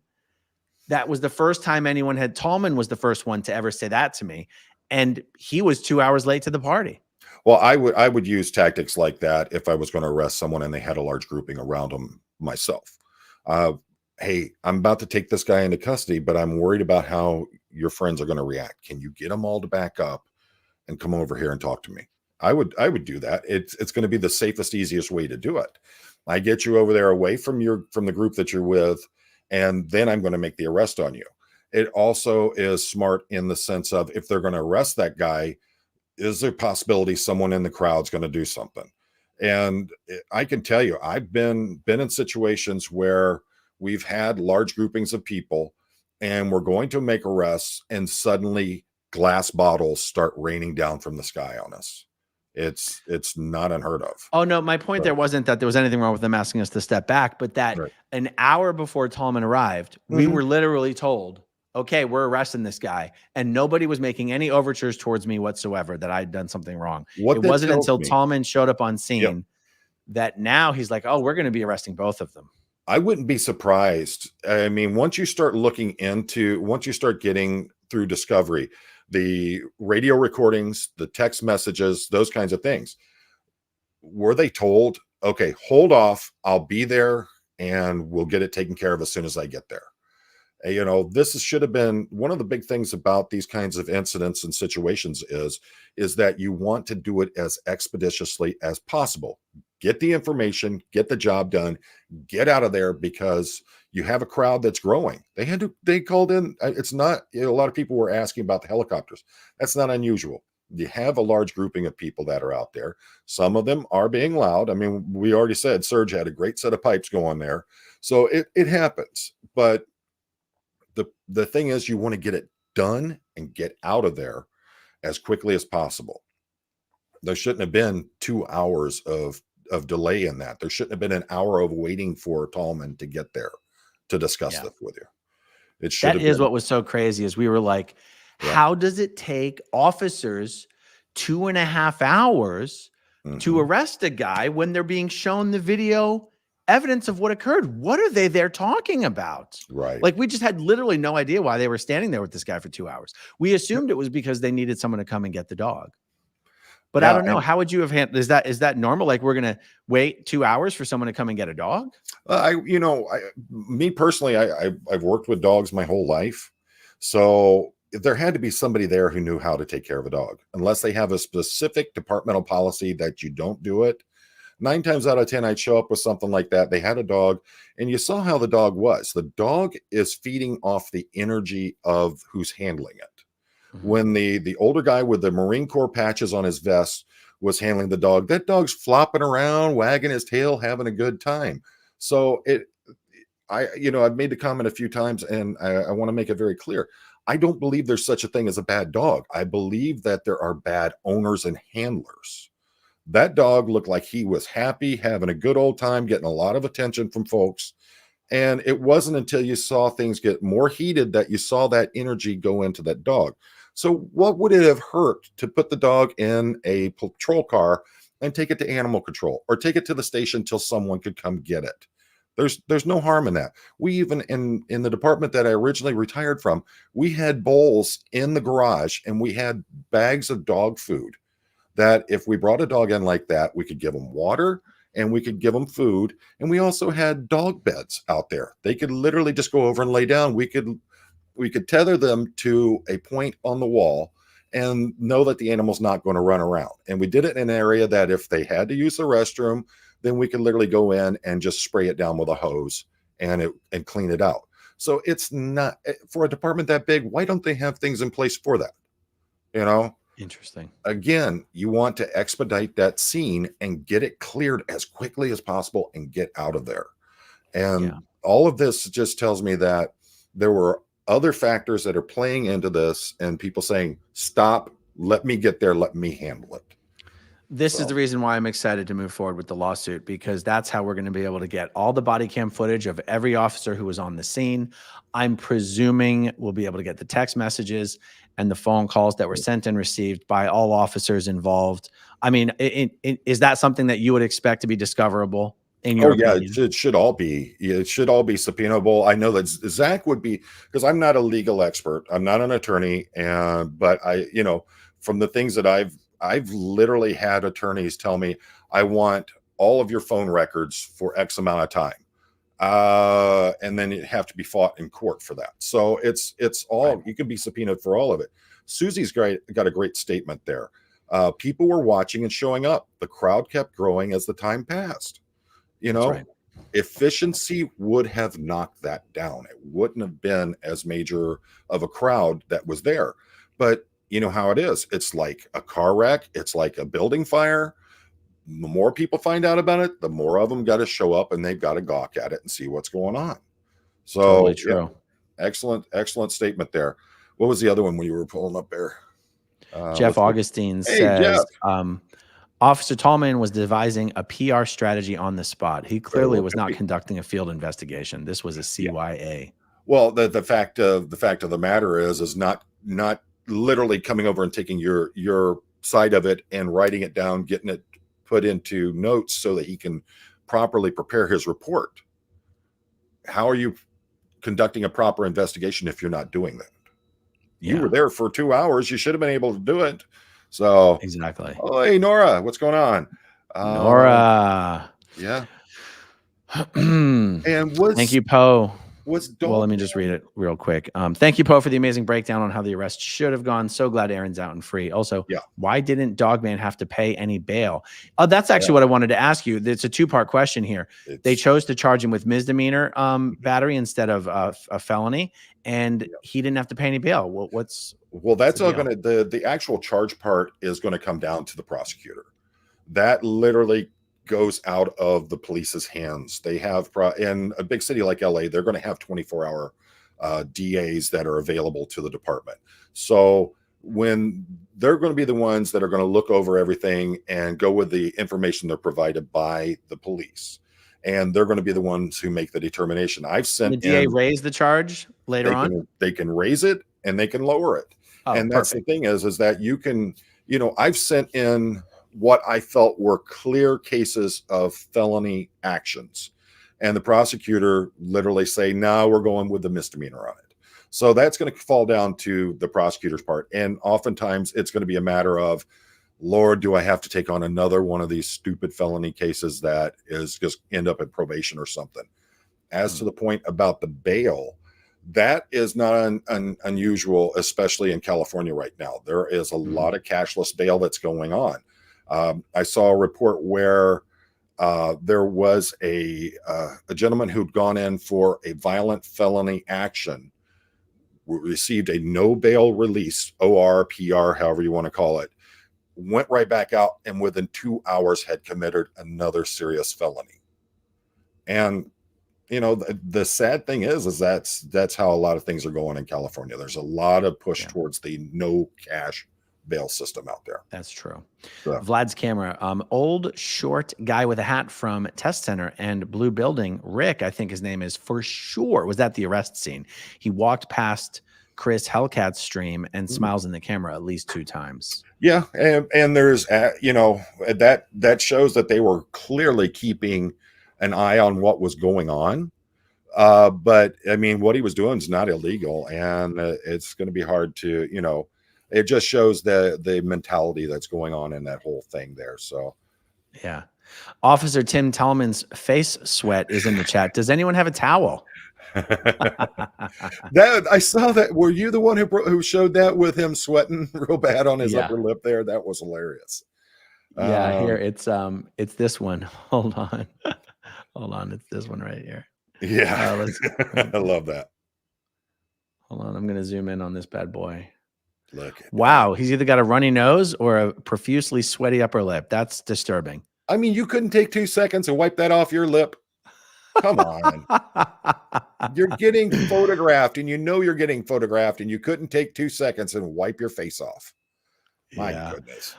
That was the first time anyone had. Tallman was the first one to ever say that to me. And he was 2 hours late to the party. Well, I would use tactics like that if I was going to arrest someone and they had a large grouping around them myself. Hey, I'm about to take this guy into custody, but I'm worried about how your friends are going to react. Can you get them all to back up and come over here and talk to me? I would do that. It's going to be the safest, easiest way to do it. I get you over there away from the group that you're with, and then I'm going to make the arrest on you. It also is smart in the sense of if they're going to arrest that guy, is there a possibility someone in the crowd's going to do something? And I can tell you, I've been in situations where we've had large groupings of people and we're going to make arrests and suddenly glass bottles start raining down from the sky on us. It's not unheard of. Oh, no, my point there wasn't that there was anything wrong with them asking us to step back, but that an hour before Tallman arrived, we were literally told, okay, we're arresting this guy. And nobody was making any overtures towards me whatsoever that I'd done something wrong. It wasn't until Tallman showed up on scene that now he's like, oh, we're going to be arresting both of them. I wouldn't be surprised. I mean, once you start getting through discovery, the radio recordings, the text messages, those kinds of things, were they told, okay, hold off, I'll be there and we'll get it taken care of as soon as I get there? You know, should have been one of the big things about these kinds of incidents and situations is that you want to do it as expeditiously as possible. Get the information, get the job done, get out of there, because you have a crowd that's growing. They called in. It's not, a lot of people were asking about the helicopters. That's not unusual. You have a large grouping of people that are out there. Some of them are being loud. I mean, we already said Serge had a great set of pipes going there. So it happens. But the thing is, you want to get it done and get out of there as quickly as possible. There shouldn't have been 2 hours of delay in that. There shouldn't have been an hour of waiting for Tallman to get there to discuss this with you. It should That is what was so crazy, is we were like, how does it take officers 2.5 hours to arrest a guy when they're being shown the video evidence of what occurred? What are they there talking about? Right. Like, we just had literally no idea why they were standing there with this guy for 2 hours. We assumed it was because they needed someone to come and get the dog. But I don't know. How would you have handled? Is that normal? Like, we're going to wait 2 hours for someone to come and get a dog? Me personally, I've worked with dogs my whole life. So there had to be somebody there who knew how to take care of a dog, unless they have a specific departmental policy that you don't do it. 9 times out of 10, I'd show up with something like that. They had a dog, and you saw how the dog was. The dog is feeding off the energy of who's handling it. When the older guy with the Marine Corps patches on his vest was handling the dog, that dog's flopping around, wagging his tail, having a good time. So I've made the comment a few times, and I want to make it very clear. I don't believe there's such a thing as a bad dog. I believe that there are bad owners and handlers. That dog looked like he was happy, having a good old time, getting a lot of attention from folks. And it wasn't until you saw things get more heated that you saw that energy go into that dog. So what would it have hurt to put the dog in a patrol car and take it to animal control, or take it to the station till someone could come get it? There's no harm in that. We even in the department that I originally retired from, we had bowls in the garage, and we had bags of dog food that if we brought a dog in like that, we could give them water and we could give them food. And we also had dog beds out there. They could literally just go over and lay down. We could tether them to a point on the wall and know that the animal's not going to run around. And we did it in an area that if they had to use the restroom, then we could literally go in and just spray it down with a hose and clean it out. So it's not, for a department that big, why don't they have things in place for that? Interesting. Again, you want to expedite that scene and get it cleared as quickly as possible and get out of there. And Yeah. all of this just tells me that there were other factors that are playing into this, and people saying, stop, let me get there, let me handle it. This is So, the reason why I'm excited to move forward with the lawsuit, because that's how we're going to be able to get all the body cam footage of every officer who was on the scene. I'm presuming we'll be able to get the text messages and the phone calls that were sent and received by all officers involved. I mean, is that something that you would expect to be discoverable in your oh yeah, opinion? it should all be. It should all be subpoenaable. I know that Zach would be, because I'm not a legal expert. I'm not an attorney, and but I, from the things that I've literally had attorneys tell me, I want all of your phone records for X amount of time. And then you have to be fought in court for that. So it's all, Right. you can be subpoenaed for all of it. Susie's got a great statement there. People were watching and showing up. The crowd kept growing as the time passed. That's right. Efficiency would have knocked that down. It wouldn't have been as major of a crowd that was there. But you know how it is. It's like a car wreck. It's like a building fire. The more people find out about it, the more of them got to show up, and they've got to gawk at it and see what's going on. So Totally yeah, true. excellent statement there. What was the other one when you were pulling up there? Jeff let's see. Augustine Hey, says, Jeff. Officer Tallman was devising a PR strategy on the spot. He clearly well was could not be. conducting a field investigation. This was a CYA. Well, the fact of the matter is not literally coming over and taking your side of it and writing it down, getting it put into notes so that he can properly prepare his report. How are you conducting a proper investigation if you're not doing that? You Yeah, were there for 2 hours. You should have been able to do it. So, exactly. oh, hey, Nora, what's going on? Nora. Yeah. Thank And you, Poe. was Well, let me just read it real quick. Thank you, Poe, for the amazing breakdown on how the arrest should have gone. So glad Aaron's out and free. Also, Yeah. why didn't Dogman have to pay any bail? Oh, that's actually what I wanted to ask you. It's a two-part question here. They chose to charge him with misdemeanor battery instead of a felony, and he didn't have to pay any bail. Well, that's all going to, the actual charge part is going to come down to the prosecutor. That literally goes out of the police's hands. They have in a big city like LA, they're going to have 24-hour DAs that are available to the department. So when they're going to be the ones that are going to look over everything and go with the information they're provided by the police, and they're going to be the ones who make the determination. I've sent the DA raise the charge later on. They can raise it and they can lower it. Oh, and that's perfect. The thing is that you can, I've sent in what I felt were clear cases of felony actions, and the prosecutor literally say, no, we're going with the misdemeanor on it. So that's going to fall down to the prosecutor's part. And oftentimes it's going to be a matter of, Lord, do I have to take on another one of these stupid felony cases that is just end up at probation or something? As to the point about the bail, that is not unusual, especially in California right now. There is a lot of cashless bail that's going on. I saw a report where there was a gentleman who'd gone in for a violent felony action, received a no bail release, OR, PR, however you want to call it, went right back out, and within 2 hours had committed another serious felony. And the sad thing is that's how a lot of things are going in California. There's a lot of push towards the no cash bail system out there. That's true. So. Vlad's camera. Old short guy with a hat from Test Center and Blue Building. Rick, I think his name is, for sure was at the arrest scene. He walked past Chris Hellcat's stream and smiles in the camera at least 2 times. Yeah, and there's that shows that they were clearly keeping an eye on what was going on. But I mean, what he was doing is not illegal, and it's going to be hard to, it just shows the mentality that's going on in that whole thing there. So, yeah. Officer Tim Tallman's face sweat is in the chat. Does anyone have a towel? That I saw that. Were you the one who showed that with him sweating real bad on his upper lip there? That was hilarious. Yeah, here it's this one. Hold on. Hold on, it's this one right here. Yeah, I love that. Hold on, I'm gonna zoom in on this bad boy. Look at Wow. He's either got a runny nose or a profusely sweaty upper lip. That's disturbing. I mean, you couldn't take 2 seconds and wipe that off your lip. Come on. You're getting photographed and you know you're getting photographed and you couldn't take 2 seconds and wipe your face off. My Yeah. goodness.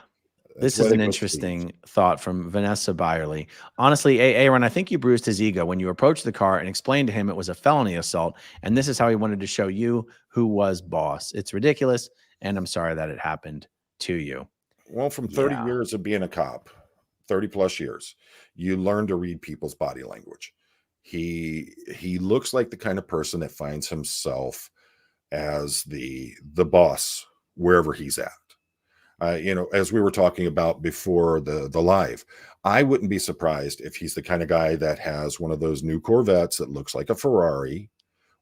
This That's why is they an go interesting thought from Vanessa Byerly. Honestly, Aaron, I think you bruised his ego when you approached the car and explained to him it was a felony assault. And this is how he wanted to show you who was boss. It's ridiculous. And I'm sorry that it happened to you. Well, from 30 Yeah. years of being a cop, 30 plus years, you learn to read people's body language. He looks like the kind of person that finds himself as the boss wherever he's at. As we were talking about before the live, I wouldn't be surprised if he's the kind of guy that has one of those new Corvettes that looks like a Ferrari,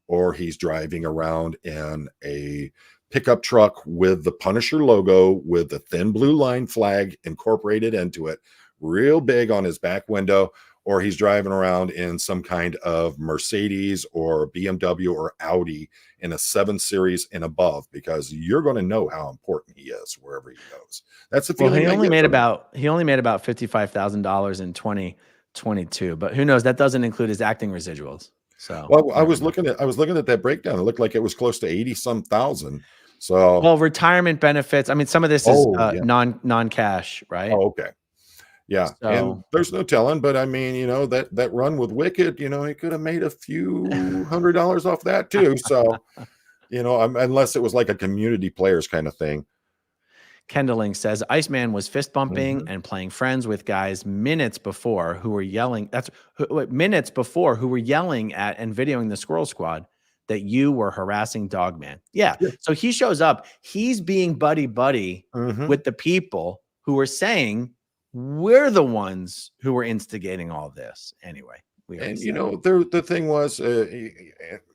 or he's driving around in a pickup truck with the Punisher logo with the thin blue line flag incorporated into it, real big on his back window, or he's driving around in some kind of Mercedes or BMW or Audi in a 7 Series and above, because you're going to know how important he is wherever he goes. That's the feeling. Well, I get from him. he only made about $55,000 in 2022, but who knows? That doesn't include his acting residuals. So, Well, I was looking at that breakdown. It looked like it was close to 80 some thousand. So, well, retirement benefits. I mean, some of this is yeah. non-cash, right? Oh, okay. Yeah. And So, there's no telling, but I mean, that run with Wicked, he could have made a few $100s off that too. So, unless it was like a community players kind of thing. Kendalling says Iceman was fist bumping Mhm. and playing friends with guys minutes before who were yelling. Minutes before who were yelling at and videoing the Squirrel Squad that you were harassing Dogman. Yeah. Yeah. So he shows up. He's being buddy Mhm. with the people who were saying we're the ones who were instigating all this. Anyway, And the thing was, and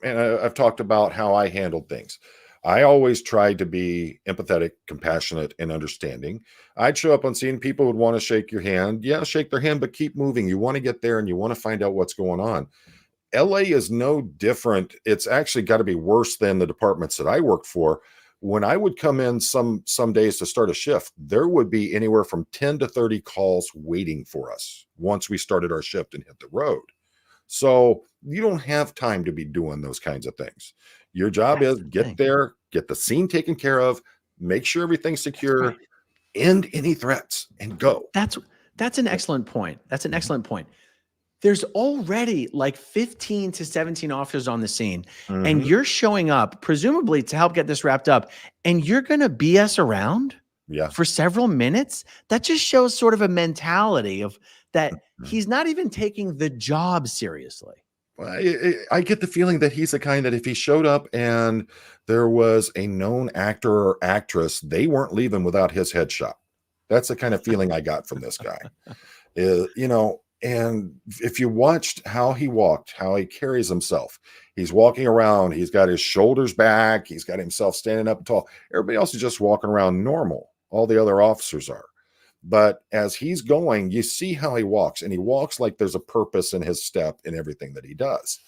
I've talked about how I handled things. I always tried to be empathetic, compassionate, and understanding. I'd show up on scene. People would want to shake your hand. Yeah, shake their hand, but keep moving. You want to get there and you want to find out what's going on. LA is no different. It's actually got to be worse than the departments that I worked for. When I would come in some days to start a shift, there would be anywhere from 10 to 30 calls waiting for us once we started our shift and hit the road. So you don't have time to be doing those kinds of things. Your job is get there, get the scene taken care of, make sure everything's secure, right. end any threats, and go. That's an excellent point. That's an excellent point. There's already like 15 to 17 officers on the scene, and Mhm. you're showing up presumably to help get this wrapped up, and you're going to BS around Yeah. for several minutes. That just shows sort of a mentality of that Mhm. he's not even taking the job seriously. I get the feeling that he's the kind that if he showed up and there was a known actor or actress, they weren't leaving without his headshot. That's the kind of feeling I got from this guy. And if you watched how he walked, how he carries himself, he's walking around, he's got his shoulders back, he's got himself standing up tall. Everybody else is just walking around normal. All the other officers are. But as he's going, you see how he walks, and he walks like there's a purpose in his step in everything that he does.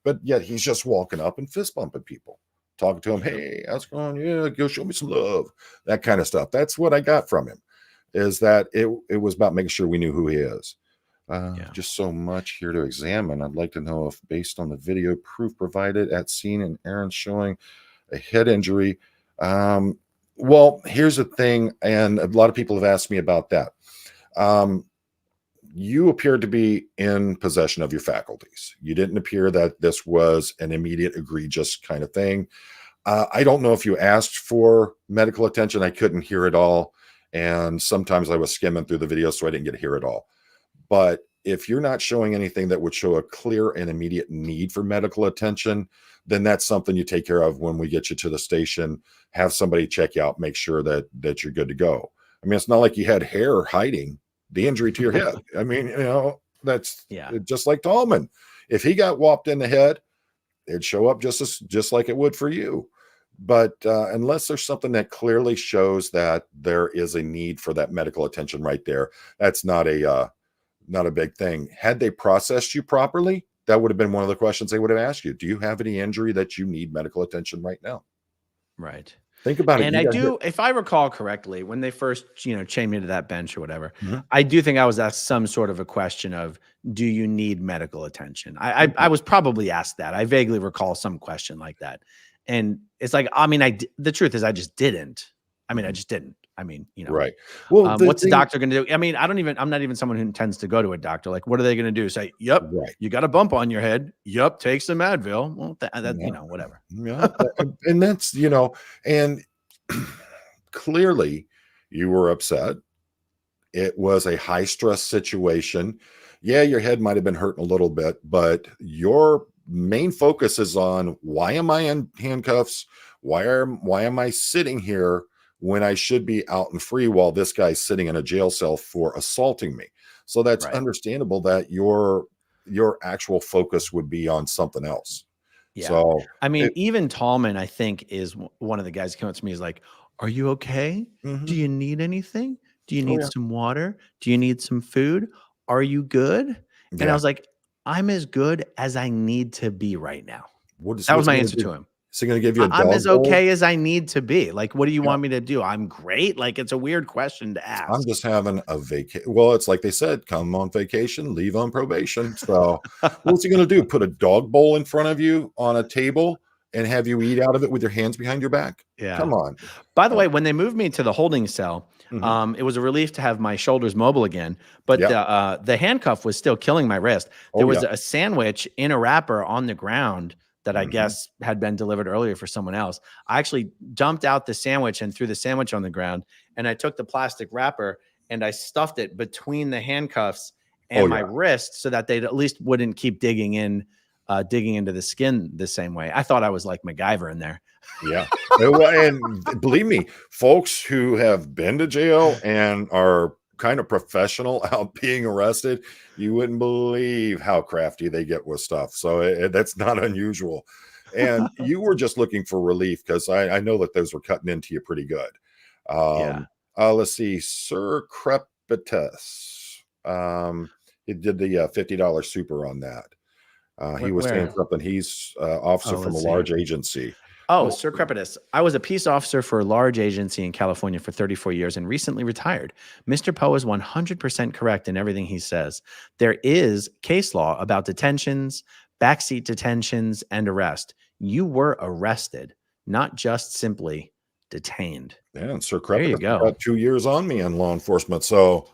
But yet he's just walking up and fist bumping people, talking to him. Hey, how's it going? Yeah, go show me some love. That kind of stuff. That's what I got from him, is that it was about making sure we knew who he is. Just so much here to examine. I'd like to know if, based on the video proof provided at scene and Aaron showing a head injury, well, here's the thing, and a lot of people have asked me about that. You appeared to be in possession of your faculties. You didn't appear that this was an immediate egregious kind of thing. I don't know if you asked for medical attention. I couldn't hear it all. And sometimes I was skimming through the video, so I didn't get to hear it all. But if you're not showing anything that would show a clear and immediate need for medical attention, then that's something you take care of when we get you to the station. Have somebody check you out, make sure that you're good to go. I mean, it's not like you had hair hiding the injury to your head. I mean, that's just like Tallman. If he got whopped in the head, it'd show up just like it would for you. But unless there's something that clearly shows that there is a need for that medical attention right there, that's not a big thing. Had they processed you properly, that would have been one of the questions they would have asked you. Do you have any injury that you need medical attention right now? Right. Think about it. And You I got hit. do, if I recall correctly, when they first, chained me to that bench or whatever, Mhm. I do think I was asked some sort of a question of, do you need medical attention? I was probably asked that. I vaguely recall some question like that. And it's like, I mean, the truth is I just didn't. I mean, I Mhm. just didn't. I mean, Right. Well, the what's the thing, doctor going to do? I mean, I'm not even someone who intends to go to a doctor. Like, what are they going to do? Say, yep, right. you got a bump on your head. Yep, take some Advil. Well, Yeah. whatever. Yeah. And that's, and clearly you were upset. It was a high stress situation. Yeah, your head might have been hurting a little bit, but your main focus is on, why am I in handcuffs? Why am I sitting here when I should be out and free while this guy's sitting in a jail cell for assaulting me? So that's Right. understandable that your actual focus would be on something else. Yeah. So I mean, it, even Tallman, I think, is one of the guys who came up to me is like, are you okay? Do mhm. you need anything? Do you Oh need yeah. some water? Do you need some food? Are you good? And I Yeah. was like, I'm as good as I need to be right now. That was What's he my gonna answer do? to him. Is he gonna give you a I'm dog as bowl? okay as I need to be. Like, what do you Yeah. want me to do? I'm great. Like, it's a weird question to I'm ask. just having a vacation. Well, it's like they said, come on vacation, leave on probation. So what's he gonna do? Put a dog bowl in front of you on a table and have you eat out of it with your hands behind your back? Yeah. Come on. By the Uh, way, when they moved me to the holding cell, mhm. it was a relief to have my shoulders mobile again. But Yeah. the handcuff was still killing my wrist. There Oh, was yeah. a sandwich in a wrapper on the ground that I Mhm. guess had been delivered earlier for someone else. I actually dumped out the sandwich and threw the sandwich on the ground. And I took the plastic wrapper and I stuffed it between the handcuffs Oh, and my yeah. wrist so that they at least wouldn't keep digging into the skin the same way. I thought I was like MacGyver in there. Yeah. Well, and believe me, folks who have been to jail and are kind of professional out being arrested, you wouldn't believe how crafty they get with stuff. So that's not unusual. And you were just looking for relief because I know that those were cutting into you pretty good. Yeah. Let's see, Sir Crepitus. He did the $50 super on that. He was saying Where? something. He's officer Oh, from a let's see. large agency. Oh, Well, Sir Crepitus. I was a peace officer for a large agency in California for 34 years and recently retired. Mr. Poe is 100% correct in everything he says. There is case law about detentions, backseat detentions, and arrest. You were arrested, not just simply detained. yeah, and Sir There you Crepitus has go. got 2 years on me in law enforcement. So,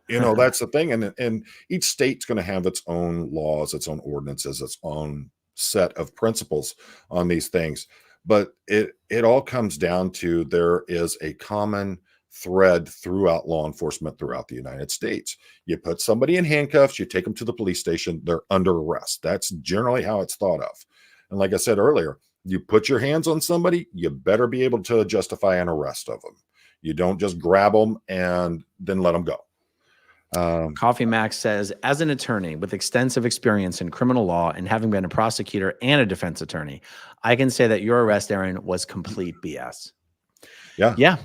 that's the thing. And each state's going to have its own laws, its own ordinances, its own set of principles on these things. But it all comes down to, there is a common thread throughout law enforcement throughout the United States. You put somebody in handcuffs, you take them to the police station, they're under arrest. That's generally how it's thought of. And like I said earlier, you put your hands on somebody, you better be able to justify an arrest of them. You don't just grab them and then let them go. Coffee Max says, as an attorney with extensive experience in criminal law and having been a prosecutor and a defense attorney, I can say that your arrest, Aaron, was complete BS. Yeah. Yeah.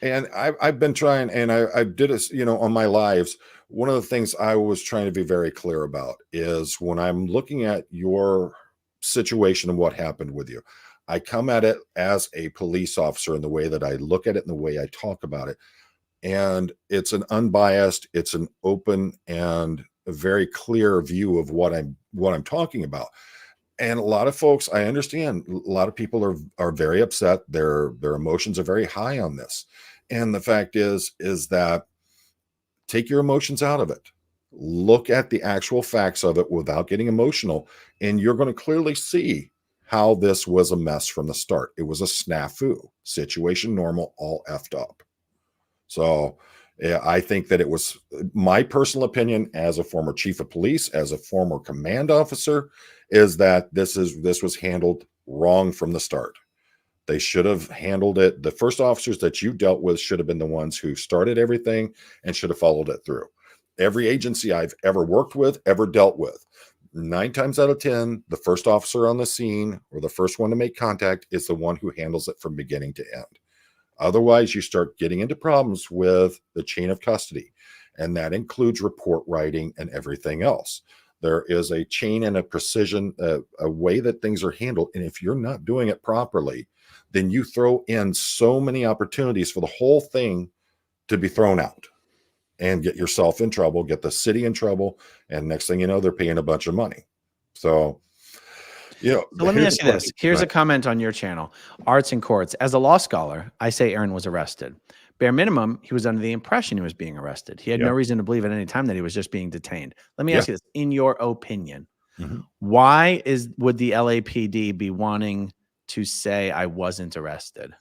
And I've been trying, and I did it, on my lives. One of the things I was trying to be very clear about is, when I'm looking at your situation and what happened with you, I come at it as a police officer in the way that I look at it and the way I talk about it. And it's an unbiased, it's an open and a very clear view of what I'm talking about. And a lot of folks, I understand, a lot of people are very upset. Their emotions are very high on this. And the fact is that, take your emotions out of it. Look at the actual facts of it without getting emotional, and you're going to clearly see how this was a mess from the start. It was a snafu, situation normal, all effed up. So yeah, I think that it was, my personal opinion as a former chief of police, as a former command officer, is that this was handled wrong from the start. They should have handled it. The first officers that you dealt with should have been the ones who started everything and should have followed it through. Every agency I've ever worked with, ever dealt with, 9 times out of 10, the first officer on the scene or the first one to make contact is the one who handles it from beginning to end. Otherwise, you start getting into problems with the chain of custody, and that includes report writing and everything else. There is a chain and a precision, a way that things are handled. And if you're not doing it properly, then you throw in so many opportunities for the whole thing to be thrown out and get yourself in trouble, get the city in trouble, and next thing you know, they're paying a bunch of money. So, So let me ask you this. Here's a comment on your channel, Arts and Courts. As a law scholar, I say Aaron was arrested. Bare minimum, he was under the impression he was being arrested. He had no reason to believe at any time that he was just being detained. Let me ask you this. In your opinion, why would the LAPD be wanting to say I wasn't arrested?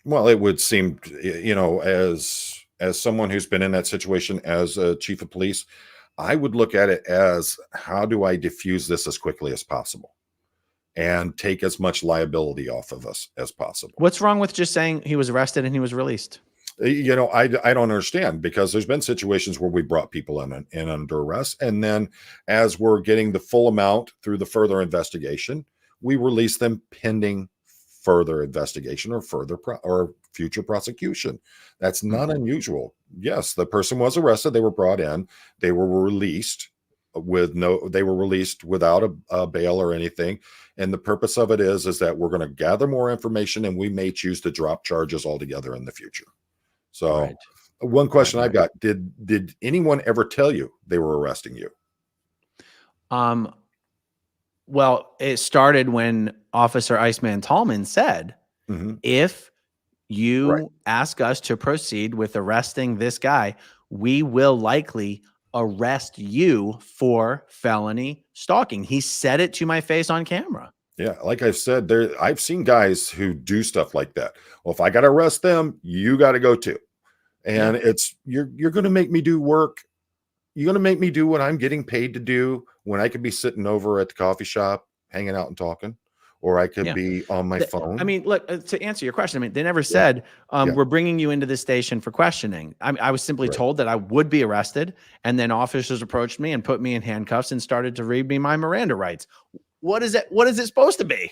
Well, it would seem, as someone who's been in that situation as a chief of police, I would look at it as, how do I diffuse this as quickly as possible and take as much liability off of us as possible? What's wrong with just saying he was arrested and he was released? I don't understand, because there's been situations where we brought people in under arrest, and then as we're getting the full amount through the further investigation, we release them pending further investigation or or future prosecution. That's not unusual. Yes, the person was arrested, they were brought in, they were released without a bail or anything. And the purpose of it is that we're going to gather more information, and we may choose to drop charges altogether in the future. So one question I got, did anyone ever tell you they were arresting you? Well, it started when Officer Iceman Tallman said, if you ask us to proceed with arresting this guy, we will likely arrest you for felony stalking. He said it to my face on camera. Yeah, like I've said, I've seen guys who do stuff like that. Well, if I got to arrest them, you got to go too. And it's, you're going to make me do work. You're going to make me do what I'm getting paid to do, when I could be sitting over at the coffee shop, hanging out and talking, or I could be on my phone. I mean, look, to answer your question, I mean, they never said, we're bringing you into the station for questioning. I was simply told that I would be arrested. And then officers approached me and put me in handcuffs and started to read me my Miranda rights. What is it? What is it supposed to be?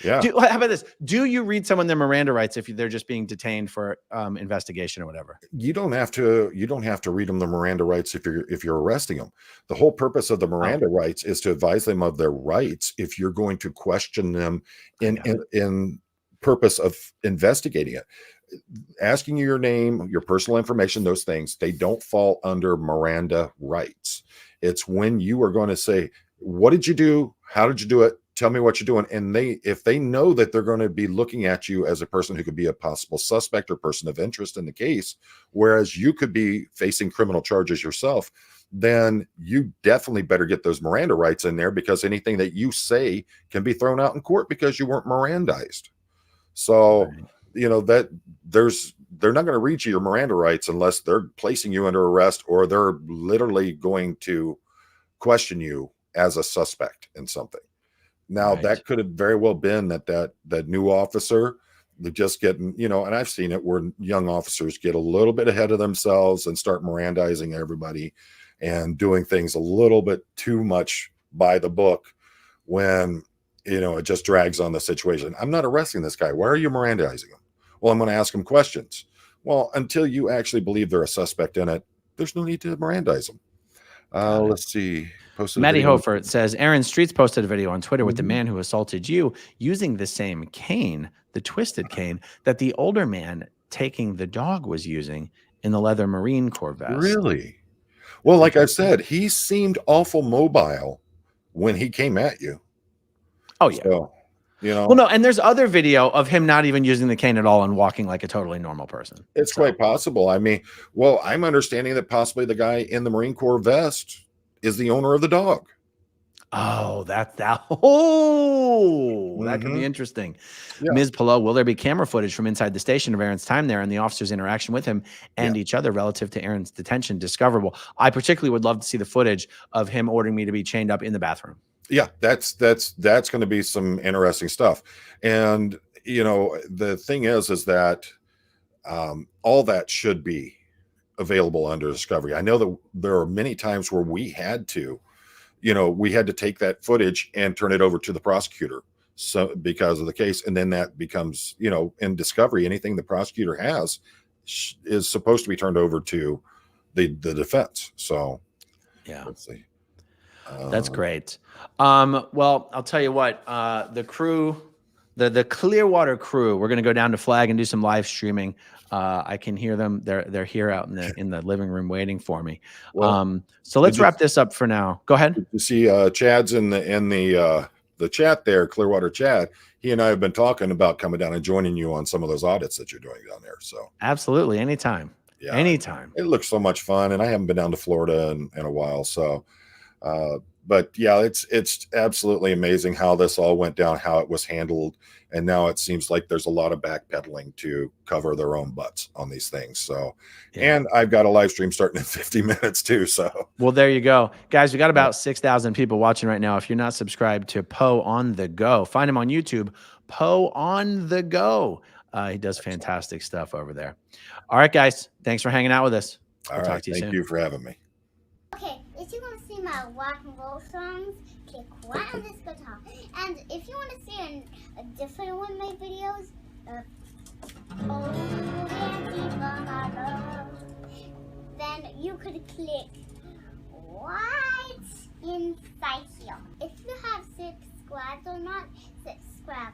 Yeah. How about this? Do you read someone their Miranda rights if they're just being detained for investigation or whatever? You don't have to read them the Miranda rights if you're arresting them. The whole purpose of the Miranda rights is to advise them of their rights if you're going to question them in purpose of investigating it. Asking you your name, your personal information, those things, they don't fall under Miranda rights. It's when you are going to say, what did you do? How did you do it? Tell me what you're doing. And if they know that they're going to be looking at you as a person who could be a possible suspect or person of interest in the case, whereas you could be facing criminal charges yourself, then you definitely better get those Miranda rights in there, because anything that you say can be thrown out in court because you weren't Mirandized. So, that they're not going to read you your Miranda rights unless they're placing you under arrest, or they're literally going to question you as a suspect in something. Now, that could have very well been that new officer, just getting, and I've seen it where young officers get a little bit ahead of themselves and start Mirandizing everybody and doing things a little bit too much by the book, when, it just drags on the situation. I'm not arresting this guy. Why are you Mirandizing him? Well, I'm going to ask him questions. Well, until you actually believe they're a suspect in it, there's no need to Mirandize them. Let's see. Maddie Hofer says, Aaron Streets posted a video on Twitter with the man who assaulted you using the same cane, the twisted cane, that the older man taking the dog was using in the leather Marine Corps vest. Really? Well, like I said, he seemed awful mobile when he came at you. Oh, yeah. So, well, no, and there's other video of him not even using the cane at all and walking like a totally normal person. It's quite possible. I mean, well, I'm understanding that possibly the guy in the Marine Corps vest is the owner of the dog. Oh, that could be interesting. Ms. Pillow, will there be camera footage from inside the station of Aaron's time there and the officer's interaction with him and each other relative to Aaron's detention discoverable? I particularly would love to see the footage of him ordering me to be chained up in the bathroom. Yeah, that's going to be some interesting stuff. And, the thing is that all that should be available under discovery. I know that there are many times where we had to take that footage and turn it over to the prosecutor, so because of the case, and then that becomes, in discovery, anything the prosecutor has is supposed to be turned over to the defense. So let's see. That's great. Well, I'll tell you what, the crew the Clearwater crew. We're going to go down to Flag and do some live streaming. I can hear them. They're here out in the living room waiting for me. Well, So let's wrap this up for now. Go ahead. You see, Chad's in the chat there, Clearwater Chad. He and I have been talking about coming down and joining you on some of those audits that you're doing down there. So absolutely, anytime. Yeah, anytime. It looks so much fun, and I haven't been down to Florida in a while. So, but yeah, it's absolutely amazing how this all went down, how it was handled, and now it seems like there's a lot of backpedaling to cover their own butts on these things. So, and I've got a live stream starting in 50 minutes too. So, well, there you go, guys. We got about 6,000 people watching right now. If you're not subscribed to Poe on the Go, find him on YouTube. Poe on the Go. He does fantastic stuff over there. All right, guys. Thanks for hanging out with us. All right. Thank you for having me. Okay, if you want to see my rock and roll songs, click right on this guitar. And if you want to see a different one of my videos, then you could click right inside here. If you have subscribed or not, subscribe